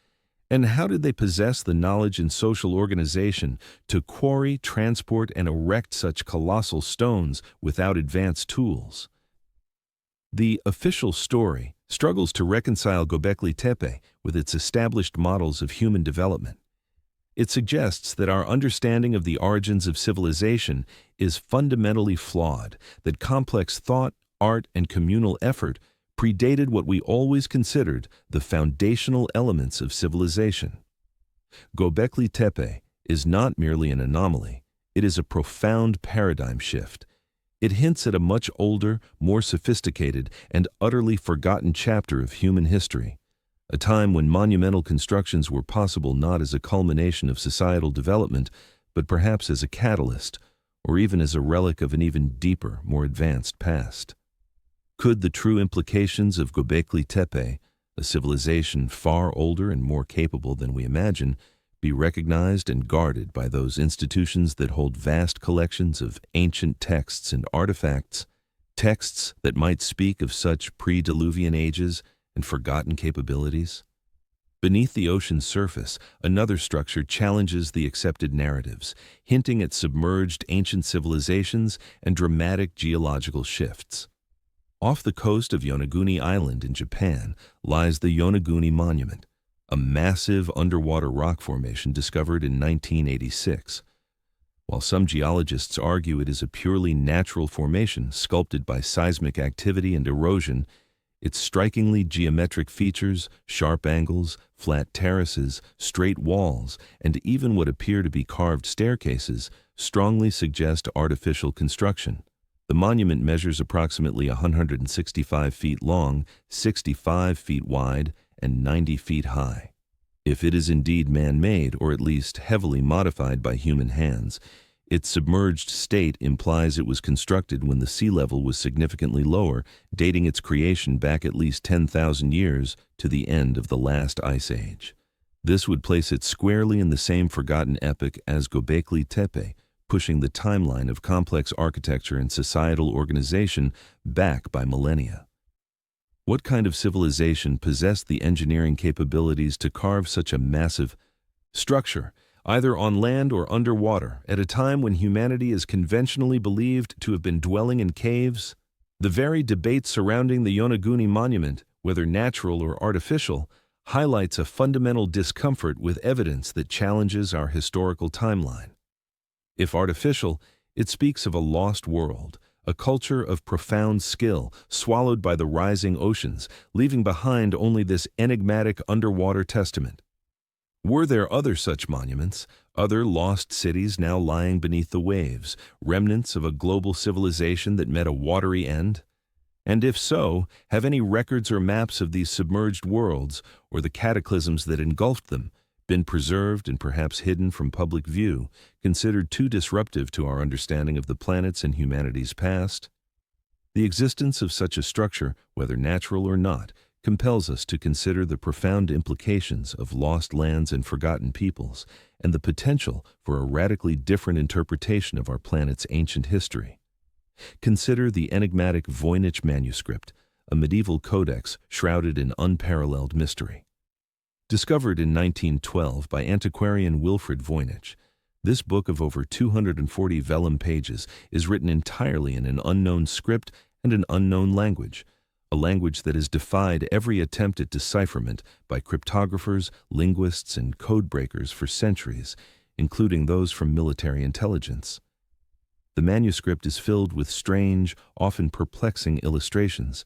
And how did they possess the knowledge and social organization to quarry, transport, and erect such colossal stones without advanced tools? The official story struggles to reconcile Göbekli Tepe with its established models of human development. It suggests that our understanding of the origins of civilization is fundamentally flawed, that complex thought, art, and communal effort predated what we always considered the foundational elements of civilization. Göbekli Tepe is not merely an anomaly, it is a profound paradigm shift. It hints at a much older, more sophisticated, and utterly forgotten chapter of human history, a time when monumental constructions were possible not as a culmination of societal development, but perhaps as a catalyst, or even as a relic of an even deeper, more advanced past. Could the true implications of Göbekli Tepe, a civilization far older and more capable than we imagine, be recognized and guarded by those institutions that hold vast collections of ancient texts and artifacts, texts that might speak of such pre-Diluvian ages and forgotten capabilities? Beneath the ocean's surface, another structure challenges the accepted narratives, hinting at submerged ancient civilizations and dramatic geological shifts. Off the coast of Yonaguni Island in Japan lies the Yonaguni Monument, a massive underwater rock formation discovered in 1986. While some geologists argue it is a purely natural formation sculpted by seismic activity and erosion, its strikingly geometric features, sharp angles, flat terraces, straight walls, and even what appear to be carved staircases strongly suggest artificial construction. The monument measures approximately 165 feet long, 65 feet wide, and 90 feet high. If it is indeed man-made, or at least heavily modified by human hands, its submerged state implies it was constructed when the sea level was significantly lower, dating its creation back at least 10,000 years to the end of the last ice age. This would place it squarely in the same forgotten epoch as Göbekli Tepe, pushing the timeline of complex architecture and societal organization back by millennia. What kind of civilization possessed the engineering capabilities to carve such a massive structure, either on land or underwater, at a time when humanity is conventionally believed to have been dwelling in caves? The very debate surrounding the Yonaguni Monument, whether natural or artificial, highlights a fundamental discomfort with evidence that challenges our historical timeline. If artificial, it speaks of a lost world, a culture of profound skill swallowed by the rising oceans, leaving behind only this enigmatic underwater testament. Were there other such monuments, other lost cities now lying beneath the waves, remnants of a global civilization that met a watery end? And if so, have any records or maps of these submerged worlds, or the cataclysms that engulfed them, been preserved and perhaps hidden from public view, considered too disruptive to our understanding of the planet's and humanity's past? The existence of such a structure, whether natural or not, compels us to consider the profound implications of lost lands and forgotten peoples, and the potential for a radically different interpretation of our planet's ancient history. Consider the enigmatic Voynich manuscript, a medieval codex shrouded in unparalleled mystery. Discovered in 1912 by antiquarian Wilfrid Voynich, this book of over 240 vellum pages is written entirely in an unknown script and an unknown language, a language that has defied every attempt at decipherment by cryptographers, linguists, and codebreakers for centuries, including those from military intelligence. The manuscript is filled with strange, often perplexing illustrations,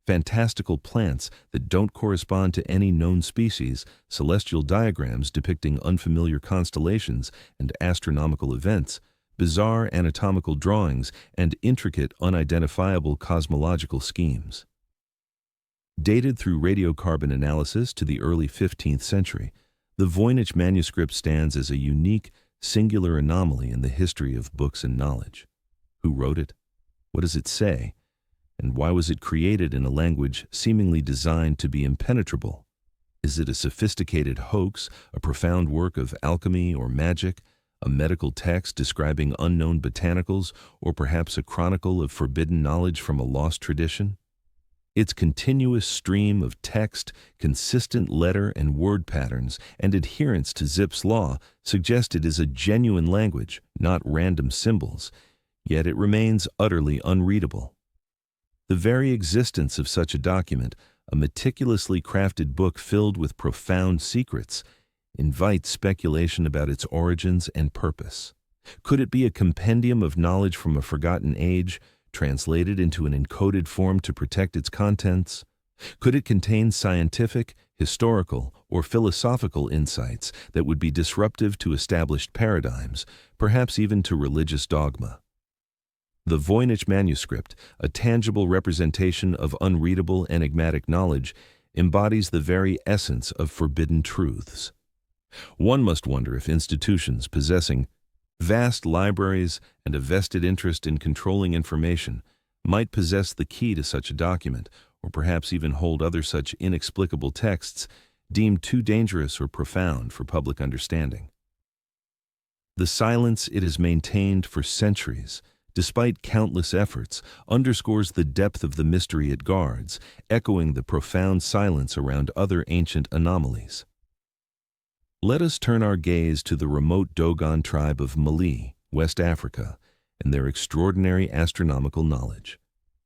fantastical plants that don't correspond to any known species, celestial diagrams depicting unfamiliar constellations and astronomical events, bizarre anatomical drawings, and intricate, unidentifiable cosmological schemes. Dated through radiocarbon analysis to the early 15th century, the Voynich manuscript stands as a unique, singular anomaly in the history of books and knowledge. Who wrote it? What does it say? And why was it created in a language seemingly designed to be impenetrable? Is it a sophisticated hoax, a profound work of alchemy or magic, a medical text describing unknown botanicals, or perhaps a chronicle of forbidden knowledge from a lost tradition? Its continuous stream of text, consistent letter and word patterns, and adherence to Zipf's law suggest it is a genuine language, not random symbols, yet it remains utterly unreadable. The very existence of such a document, a meticulously crafted book filled with profound secrets, invites speculation about its origins and purpose. Could it be a compendium of knowledge from a forgotten age, translated into an encoded form to protect its contents? Could it contain scientific, historical, or philosophical insights that would be disruptive to established paradigms, perhaps even to religious dogma? The Voynich manuscript, a tangible representation of unreadable, enigmatic knowledge, embodies the very essence of forbidden truths. One must wonder if institutions possessing vast libraries and a vested interest in controlling information might possess the key to such a document, or perhaps even hold other such inexplicable texts deemed too dangerous or profound for public understanding. The silence it has maintained for centuries, despite countless efforts, underscores the depth of the mystery it guards, echoing the profound silence around other ancient anomalies. Let us turn our gaze to the remote Dogon tribe of Mali, West Africa, and their extraordinary astronomical knowledge.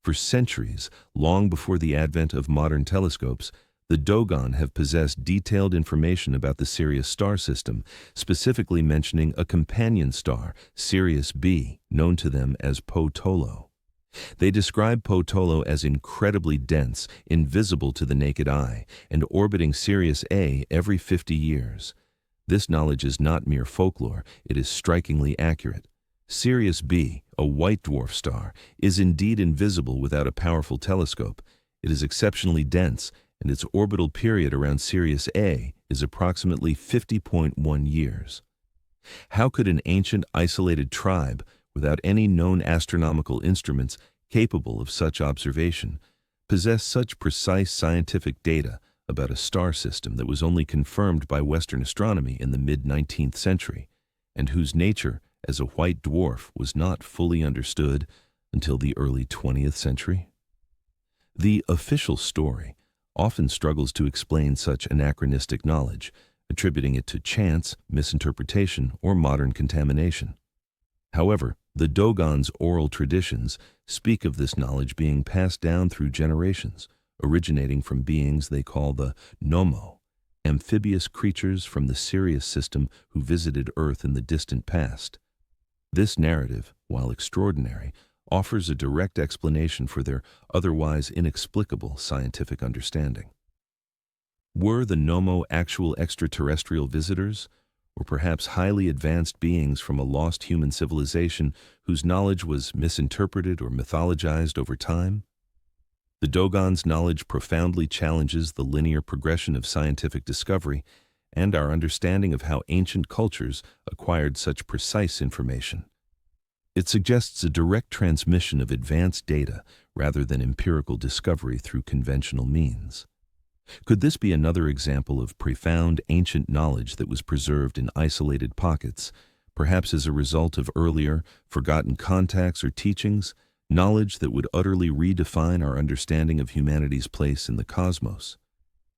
For centuries, long before the advent of modern telescopes, the Dogon have possessed detailed information about the Sirius star system, specifically mentioning a companion star, Sirius B, known to them as Potolo. They describe Potolo as incredibly dense, invisible to the naked eye, and orbiting Sirius A every 50 years. This knowledge is not mere folklore, it is strikingly accurate. Sirius B, a white dwarf star, is indeed invisible without a powerful telescope. It is exceptionally dense, and its orbital period around Sirius A is approximately 50.1 years. How could an ancient isolated tribe, without any known astronomical instruments capable of such observation, possess such precise scientific data about a star system that was only confirmed by Western astronomy in the mid-19th century, and whose nature as a white dwarf was not fully understood until the early 20th century? The official story often struggles to explain such anachronistic knowledge, attributing it to chance, misinterpretation, or modern contamination. However, the Dogon's oral traditions speak of this knowledge being passed down through generations, originating from beings they call the Nomo, amphibious creatures from the Sirius system who visited Earth in the distant past. This narrative, while extraordinary, offers a direct explanation for their otherwise inexplicable scientific understanding. Were the Nomo actual extraterrestrial visitors, or perhaps highly advanced beings from a lost human civilization whose knowledge was misinterpreted or mythologized over time? The Dogon's knowledge profoundly challenges the linear progression of scientific discovery and our understanding of how ancient cultures acquired such precise information. It suggests a direct transmission of advanced data rather than empirical discovery through conventional means. Could this be another example of profound ancient knowledge that was preserved in isolated pockets, perhaps as a result of earlier, forgotten contacts or teachings, knowledge that would utterly redefine our understanding of humanity's place in the cosmos?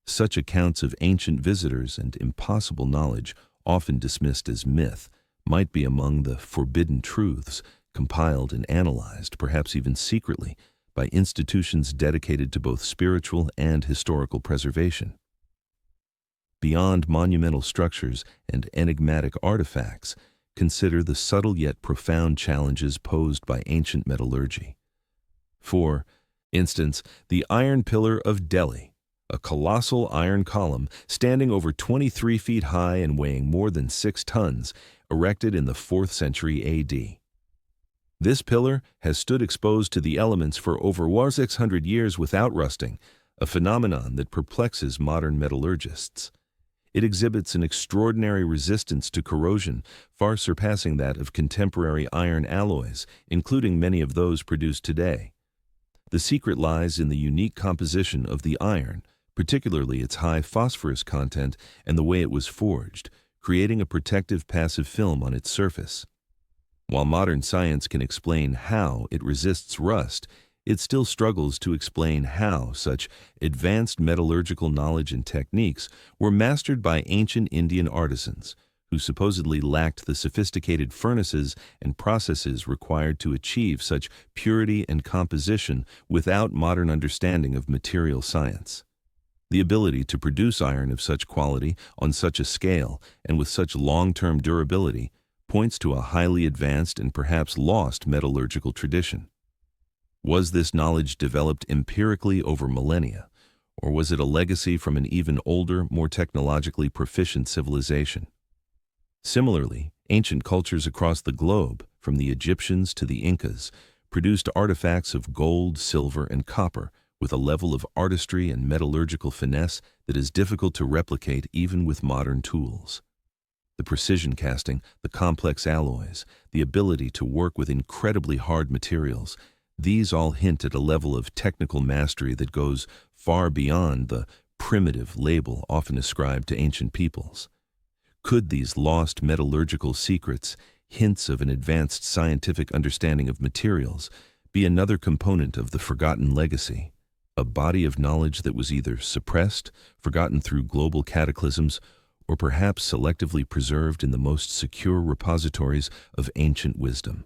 Such accounts of ancient visitors and impossible knowledge, often dismissed as myth, might be among the forbidden truths compiled and analyzed, perhaps even secretly, by institutions dedicated to both spiritual and historical preservation. Beyond monumental structures and enigmatic artifacts, consider the subtle yet profound challenges posed by ancient metallurgy. For instance, the Iron Pillar of Delhi, a colossal iron column standing over 23 feet high and weighing more than 6 tons, erected in the 4th century AD. This pillar has stood exposed to the elements for over 600 years without rusting, a phenomenon that perplexes modern metallurgists. It exhibits an extraordinary resistance to corrosion, far surpassing that of contemporary iron alloys, including many of those produced today. The secret lies in the unique composition of the iron, particularly its high phosphorus content and the way it was forged, creating a protective passive film on its surface. While modern science can explain how it resists rust, it still struggles to explain how such advanced metallurgical knowledge and techniques were mastered by ancient Indian artisans, who supposedly lacked the sophisticated furnaces and processes required to achieve such purity and composition without modern understanding of material science. The ability to produce iron of such quality on such a scale and with such long-term durability points to a highly advanced and perhaps lost metallurgical tradition. Was this knowledge developed empirically over millennia, or was it a legacy from an even older, more technologically proficient civilization? Similarly, ancient cultures across the globe, from the Egyptians to the Incas, produced artifacts of gold, silver, and copper with a level of artistry and metallurgical finesse that is difficult to replicate even with modern tools. The precision casting, the complex alloys, the ability to work with incredibly hard materials, these all hint at a level of technical mastery that goes far beyond the primitive label often ascribed to ancient peoples. Could these lost metallurgical secrets, hints of an advanced scientific understanding of materials, be another component of the forgotten legacy, a body of knowledge that was either suppressed, forgotten through global cataclysms, or perhaps selectively preserved in the most secure repositories of ancient wisdom?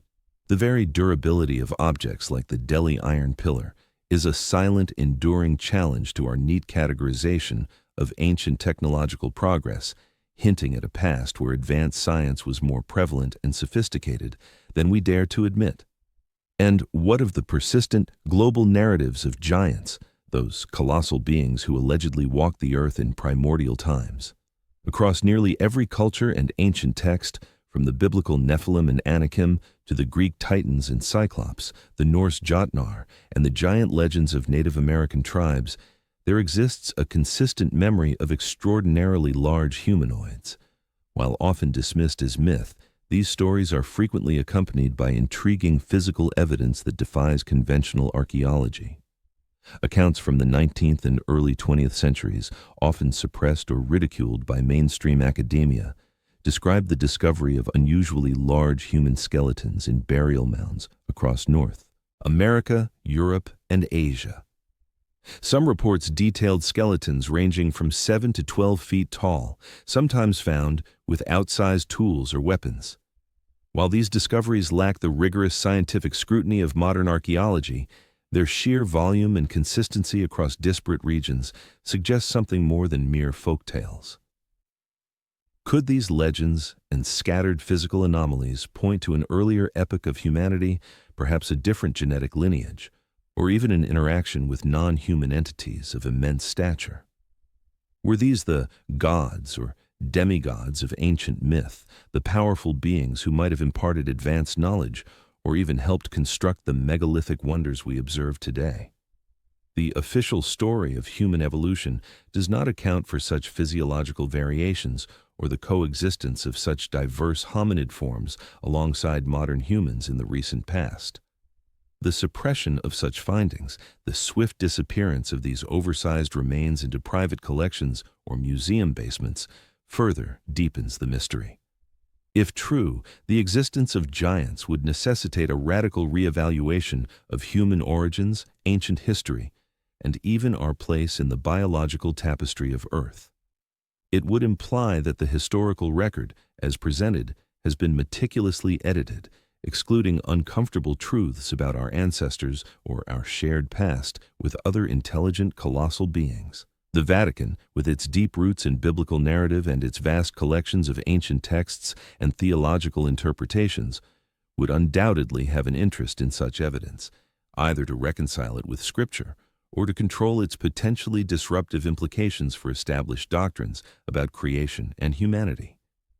The very durability of objects like the Delhi Iron Pillar is a silent, enduring challenge to our neat categorization of ancient technological progress, hinting at a past where advanced science was more prevalent and sophisticated than we dare to admit. And what of the persistent global narratives of giants, those colossal beings who allegedly walked the earth in primordial times? Across nearly every culture and ancient text, from the biblical Nephilim and Anakim to the Greek Titans and Cyclops, the Norse Jotnar, and the giant legends of Native American tribes, there exists a consistent memory of extraordinarily large humanoids. While often dismissed as myth, these stories are frequently accompanied by intriguing physical evidence that defies conventional archaeology. Accounts from the 19th and early 20th centuries, often suppressed or ridiculed by mainstream academia, describe the discovery of unusually large human skeletons in burial mounds across North America, Europe, and Asia. Some reports detailed skeletons ranging from 7 to 12 feet tall, sometimes found with outsized tools or weapons. While these discoveries lack the rigorous scientific scrutiny of modern archaeology, their sheer volume and consistency across disparate regions suggest something more than mere folk tales. Could these legends and scattered physical anomalies point to an earlier epoch of humanity, perhaps a different genetic lineage, or even an interaction with non-human entities of immense stature? Were these the gods or demigods of ancient myth, the powerful beings who might have imparted advanced knowledge or even helped construct the megalithic wonders we observe today? The official story of human evolution does not account for such physiological variations or the coexistence of such diverse hominid forms alongside modern humans in the recent past. The suppression of such findings, the swift disappearance of these oversized remains into private collections or museum basements, further deepens the mystery. If true, the existence of giants would necessitate a radical reevaluation of human origins, ancient history, and even our place in the biological tapestry of Earth. It would imply that the historical record, as presented, has been meticulously edited, excluding uncomfortable truths about our ancestors or our shared past with other intelligent colossal beings. The Vatican, with its deep roots in biblical narrative and its vast collections of ancient texts and theological interpretations, would undoubtedly have an interest in such evidence, either to reconcile it with Scripture or to control its potentially disruptive implications for established doctrines about creation and humanity.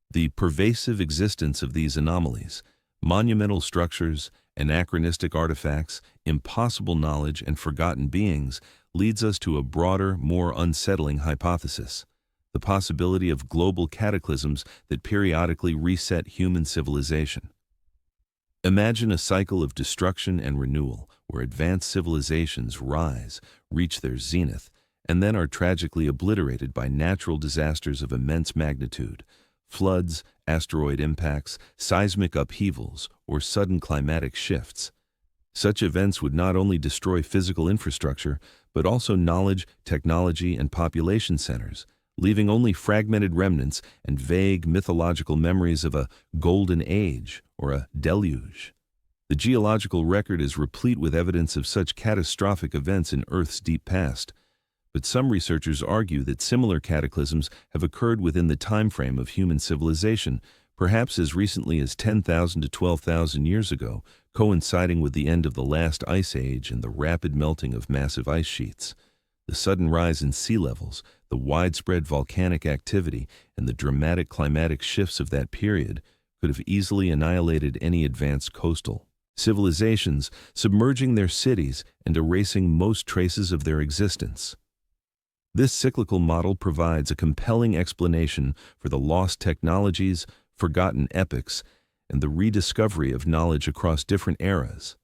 The pervasive existence of these anomalies, monumental structures, anachronistic artifacts, impossible knowledge, and forgotten beings leads us to a broader, more unsettling hypothesis: the possibility of global cataclysms that periodically reset human civilization. Imagine a cycle of destruction and renewal where advanced civilizations rise, reach their zenith, and then are tragically obliterated by natural disasters of immense magnitude: floods, asteroid impacts, seismic upheavals, or sudden climatic shifts. Such events would not only destroy physical infrastructure, but also knowledge, technology, and population centers, leaving only fragmented remnants and vague mythological memories of a golden age or a deluge. The geological record is replete with evidence of such catastrophic events in Earth's deep past, but some researchers argue that similar cataclysms have occurred within the time frame of human civilization, perhaps as recently as 10,000 to 12,000 years ago, coinciding with the end of the last ice age and the rapid melting of massive ice sheets. The sudden rise in sea levels, the widespread volcanic activity, and the dramatic climatic shifts of that period could have easily annihilated any advanced coastal civilizations, submerging their cities and erasing most traces of their existence. This cyclical model provides a compelling explanation for the lost technologies, forgotten epics, and the rediscovery of knowledge across different eras.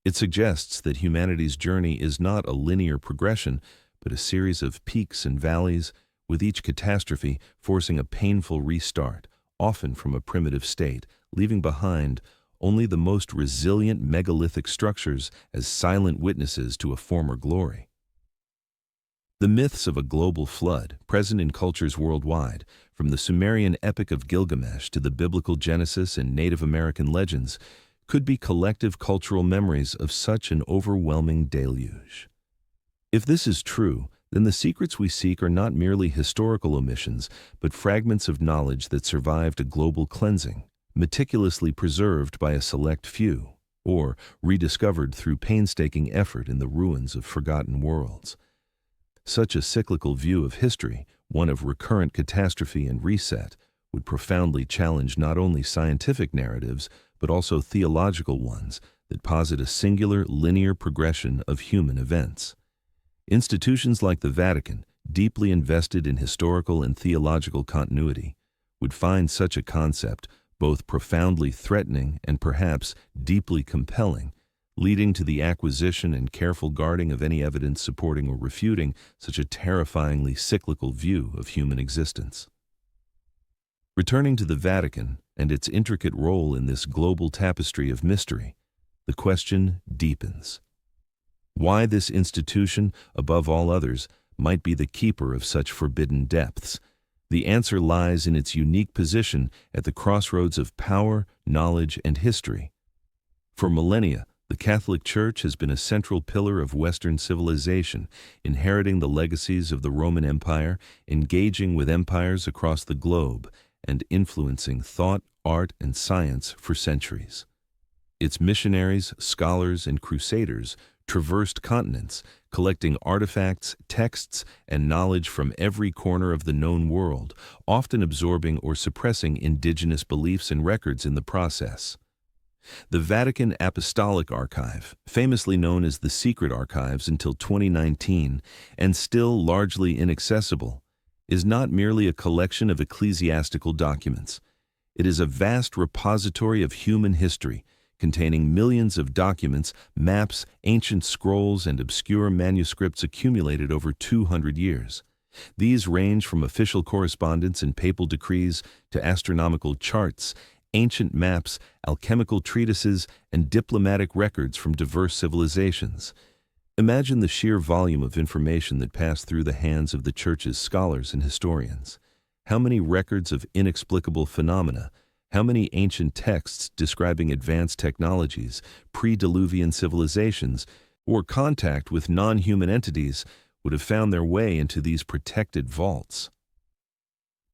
It suggests that humanity's journey is not a linear progression, but a series of peaks and valleys, with each catastrophe forcing a painful restart, often from a primitive state, leaving behind only the most resilient megalithic structures as silent witnesses to a former glory. The myths of a global flood, present in cultures worldwide, from the Sumerian epic of Gilgamesh to the biblical Genesis and Native American legends, could be collective cultural memories of such an overwhelming deluge. If this is true, then the secrets we seek are not merely historical omissions, but fragments of knowledge that survived a global cleansing, meticulously preserved by a select few, or rediscovered through painstaking effort in the ruins of forgotten worlds. Such a cyclical view of history, one of recurrent catastrophe and reset, would profoundly challenge not only scientific narratives, but also theological ones that posit a singular linear progression of human events. Institutions like the Vatican, deeply invested in historical and theological continuity, would find such a concept both profoundly threatening and perhaps deeply compelling, leading to the acquisition and careful guarding of any evidence supporting or refuting such a terrifyingly cyclical view of human existence. Returning to the Vatican and its intricate role in this global tapestry of mystery, the question deepens. Why this institution, above all others, might be the keeper of such forbidden depths? The answer lies in its unique position at the crossroads of power, knowledge, and history. For millennia, the Catholic Church has been a central pillar of Western civilization, inheriting the legacies of the Roman Empire, engaging with empires across the globe, and influencing thought, art, and science for centuries. Its missionaries, scholars, and crusaders traversed continents, collecting artifacts, texts, and knowledge from every corner of the known world, often absorbing or suppressing indigenous beliefs and records in the process. The Vatican Apostolic Archive, famously known as the Secret Archives until 2019, and still largely inaccessible, is not merely a collection of ecclesiastical documents. It is a vast repository of human history, containing millions of documents, maps, ancient scrolls, and obscure manuscripts accumulated over 200 years. These range from official correspondence and papal decrees to astronomical charts, ancient maps, alchemical treatises, and diplomatic records from diverse civilizations. Imagine the sheer volume of information that passed through the hands of the Church's scholars and historians. How many records of inexplicable phenomena, how many ancient texts describing advanced technologies, pre-Diluvian civilizations, or contact with non-human entities would have found their way into these protected vaults?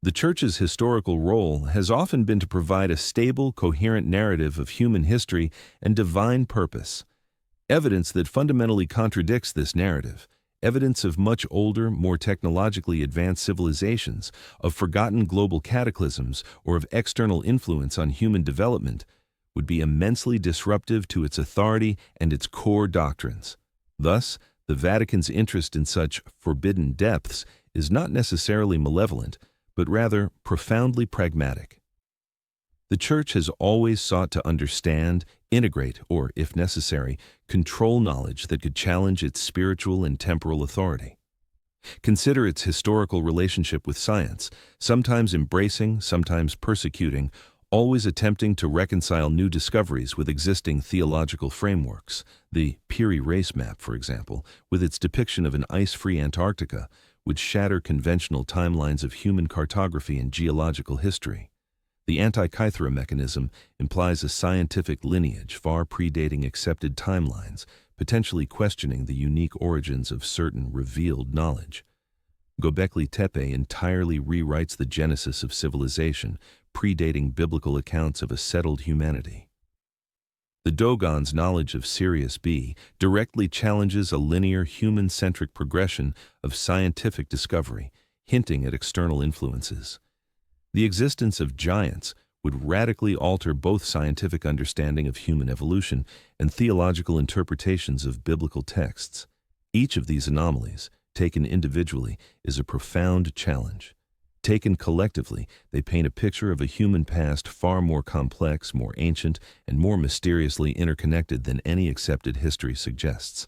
The Church's historical role has often been to provide a stable, coherent narrative of human history and divine purpose. Evidence that fundamentally contradicts this narrative, evidence of much older, more technologically advanced civilizations, of forgotten global cataclysms, or of external influence on human development, would be immensely disruptive to its authority and its core doctrines. Thus, the Vatican's interest in such forbidden depths is not necessarily malevolent, but rather profoundly pragmatic. The Church has always sought to understand, integrate, or, if necessary, control knowledge that could challenge its spiritual and temporal authority. Consider its historical relationship with science, sometimes embracing, sometimes persecuting, always attempting to reconcile new discoveries with existing theological frameworks. The Peary race map, for example, with its depiction of an ice-free Antarctica, would shatter conventional timelines of human cartography and geological history. The Antikythera mechanism implies a scientific lineage far predating accepted timelines, potentially questioning the unique origins of certain revealed knowledge. Göbekli Tepe entirely rewrites the genesis of civilization, predating biblical accounts of a settled humanity. The Dogon's knowledge of Sirius B directly challenges a linear human-centric progression of scientific discovery, hinting at external influences. The existence of giants would radically alter both scientific understanding of human evolution and theological interpretations of biblical texts. Each of these anomalies, taken individually, is a profound challenge. Taken collectively, they paint a picture of a human past far more complex, more ancient, and more mysteriously interconnected than any accepted history suggests.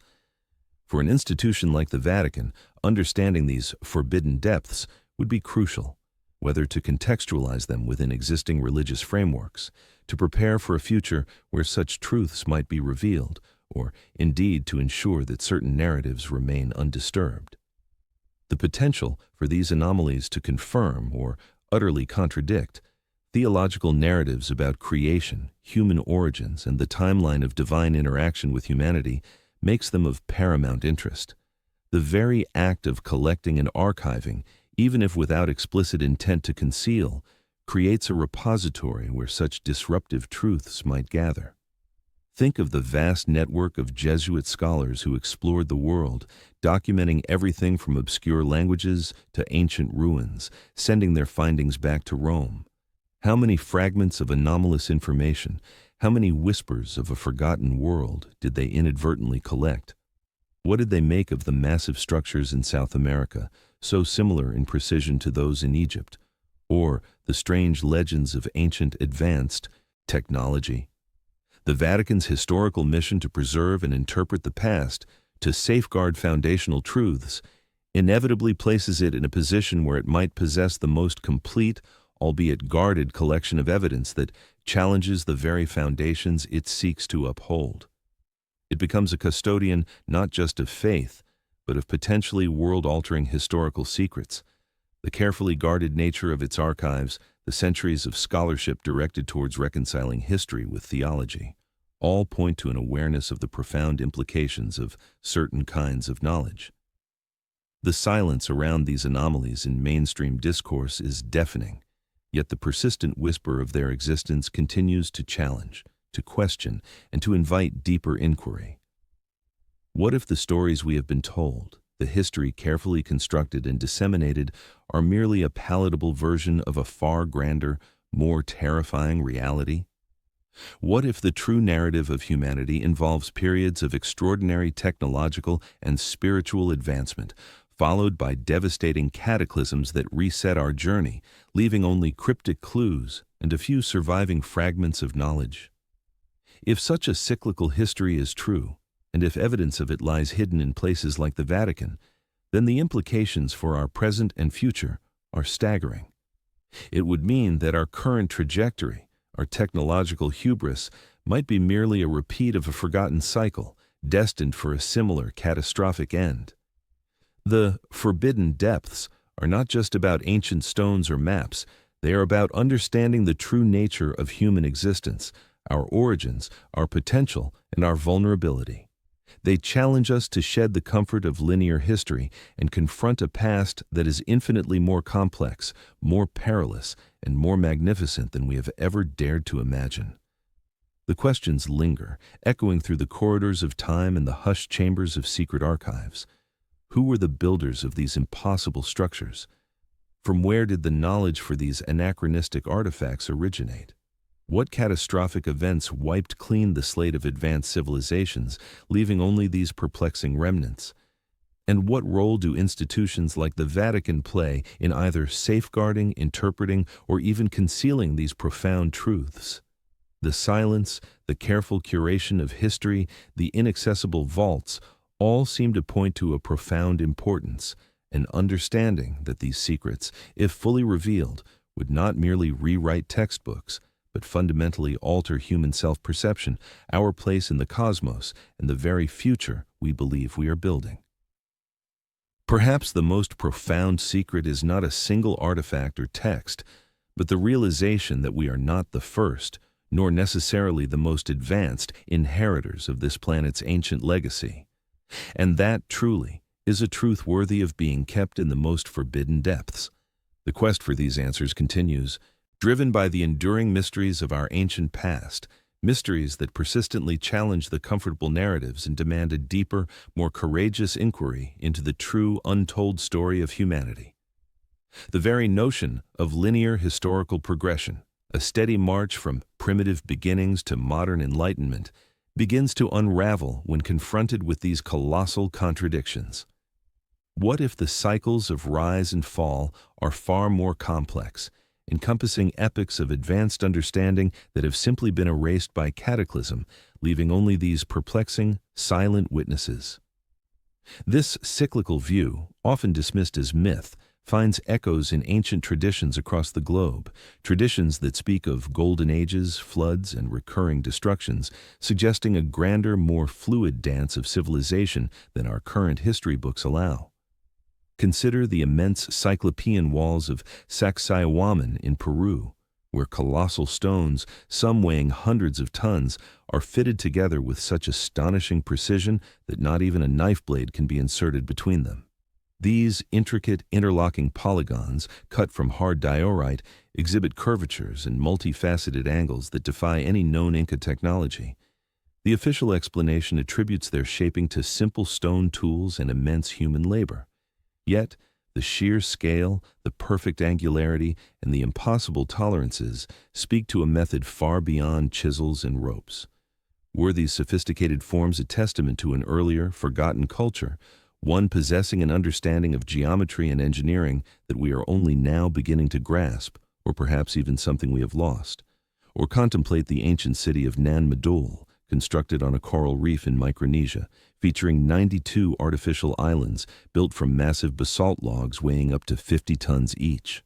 For an institution like the Vatican, understanding these forbidden depths would be crucial, whether to contextualize them within existing religious frameworks, to prepare for a future where such truths might be revealed, or indeed to ensure that certain narratives remain undisturbed. The potential for these anomalies to confirm or utterly contradict theological narratives about creation, human origins, and the timeline of divine interaction with humanity makes them of paramount interest. The very act of collecting and archiving, even if without explicit intent to conceal, creates a repository where such disruptive truths might gather. Think of the vast network of Jesuit scholars who explored the world, documenting everything from obscure languages to ancient ruins, sending their findings back to Rome. How many fragments of anomalous information, how many whispers of a forgotten world did they inadvertently collect? What did they make of the massive structures in South America, so similar in precision to those in Egypt? Or the strange legends of ancient advanced technology? The Vatican's historical mission to preserve and interpret the past, to safeguard foundational truths, inevitably places it in a position where it might possess the most complete, albeit guarded, collection of evidence that challenges the very foundations it seeks to uphold. It becomes a custodian not just of faith, but of potentially world-altering historical secrets. The carefully guarded nature of its archives, the centuries of scholarship directed towards reconciling history with theology, all point to an awareness of the profound implications of certain kinds of knowledge. The silence around these anomalies in mainstream discourse is deafening, yet the persistent whisper of their existence continues to challenge, to question, and to invite deeper inquiry. What if the stories we have been told, the history carefully constructed and disseminated, are merely a palatable version of a far grander, more terrifying reality? What if the true narrative of humanity involves periods of extraordinary technological and spiritual advancement, followed by devastating cataclysms that reset our journey, leaving only cryptic clues and a few surviving fragments of knowledge. If such a cyclical history is true, and if evidence of it lies hidden in places like the Vatican, then the implications for our present and future are staggering. It would mean that our current trajectory, our technological hubris, might be merely a repeat of a forgotten cycle, destined for a similar catastrophic end. The forbidden depths are not just about ancient stones or maps, they are about understanding the true nature of human existence, our origins, our potential, and our vulnerability. They challenge us to shed the comfort of linear history and confront a past that is infinitely more complex, more perilous, and more magnificent than we have ever dared to imagine. The questions linger, echoing through the corridors of time and the hushed chambers of secret archives. Who were the builders of these impossible structures? From where did the knowledge for these anachronistic artifacts originate? What catastrophic events wiped clean the slate of advanced civilizations, leaving only these perplexing remnants? And what role do institutions like the Vatican play in either safeguarding, interpreting, or even concealing these profound truths? The silence, the careful curation of history, the inaccessible vaults, all seem to point to a profound importance, an understanding that these secrets, if fully revealed, would not merely rewrite textbooks, but fundamentally alter human self-perception, our place in the cosmos, and the very future we believe we are building. Perhaps the most profound secret is not a single artifact or text, but the realization that we are not the first, nor necessarily the most advanced, inheritors of this planet's ancient legacy. And that, truly, is a truth worthy of being kept in the most forbidden depths. The quest for these answers continues, driven by the enduring mysteries of our ancient past, mysteries that persistently challenge the comfortable narratives and demand a deeper, more courageous inquiry into the true, untold story of humanity. The very notion of linear historical progression, a steady march from primitive beginnings to modern enlightenment, begins to unravel when confronted with these colossal contradictions. What if the cycles of rise and fall are far more complex, encompassing epochs of advanced understanding that have simply been erased by cataclysm, leaving only these perplexing, silent witnesses? This cyclical view, often dismissed as myth, finds echoes in ancient traditions across the globe, traditions that speak of golden ages, floods, and recurring destructions, suggesting a grander, more fluid dance of civilization than our current history books allow. Consider the immense cyclopean walls of Sacsayhuaman in Peru, where colossal stones, some weighing hundreds of tons, are fitted together with such astonishing precision that not even a knife blade can be inserted between them. These intricate, interlocking polygons, cut from hard diorite, exhibit curvatures and multifaceted angles that defy any known Inca technology. The official explanation attributes their shaping to simple stone tools and immense human labor. Yet, the sheer scale, the perfect angularity, and the impossible tolerances speak to a method far beyond chisels and ropes. Were these sophisticated forms a testament to an earlier, forgotten culture, one possessing an understanding of geometry and engineering that we are only now beginning to grasp, or perhaps even something we have lost? Or contemplate the ancient city of Nan Madol, constructed on a coral reef in Micronesia, featuring 92 artificial islands built from massive basalt logs weighing up to 50 tons each.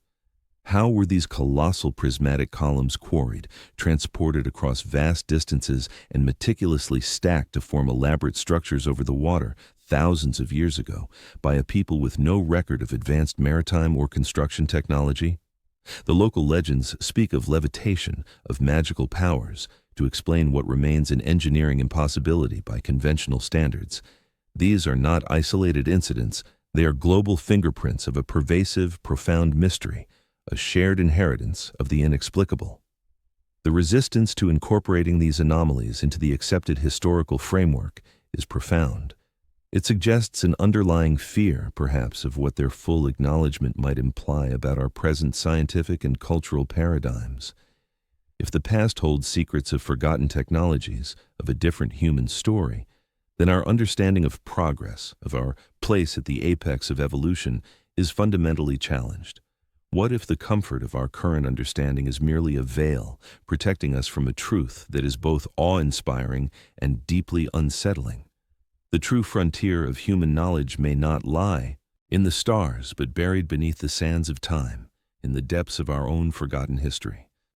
How were these colossal prismatic columns quarried, transported across vast distances, and meticulously stacked to form elaborate structures over the water thousands of years ago by a people with no record of advanced maritime or construction technology? The local legends speak of levitation, of magical powers, to explain what remains an engineering impossibility by conventional standards. These are not isolated incidents, they are global fingerprints of a pervasive, profound mystery, a shared inheritance of the inexplicable. The resistance to incorporating these anomalies into the accepted historical framework is profound. It suggests an underlying fear, perhaps, of what their full acknowledgement might imply about our present scientific and cultural paradigms. If the past holds secrets of forgotten technologies, of a different human story, then our understanding of progress, of our place at the apex of evolution is fundamentally challenged. What if the comfort of our current understanding is merely a veil, protecting us from a truth that is both awe-inspiring and deeply unsettling? The true frontier of human knowledge may not lie in the stars, but buried beneath the sands of time, in the depths of our own forgotten history.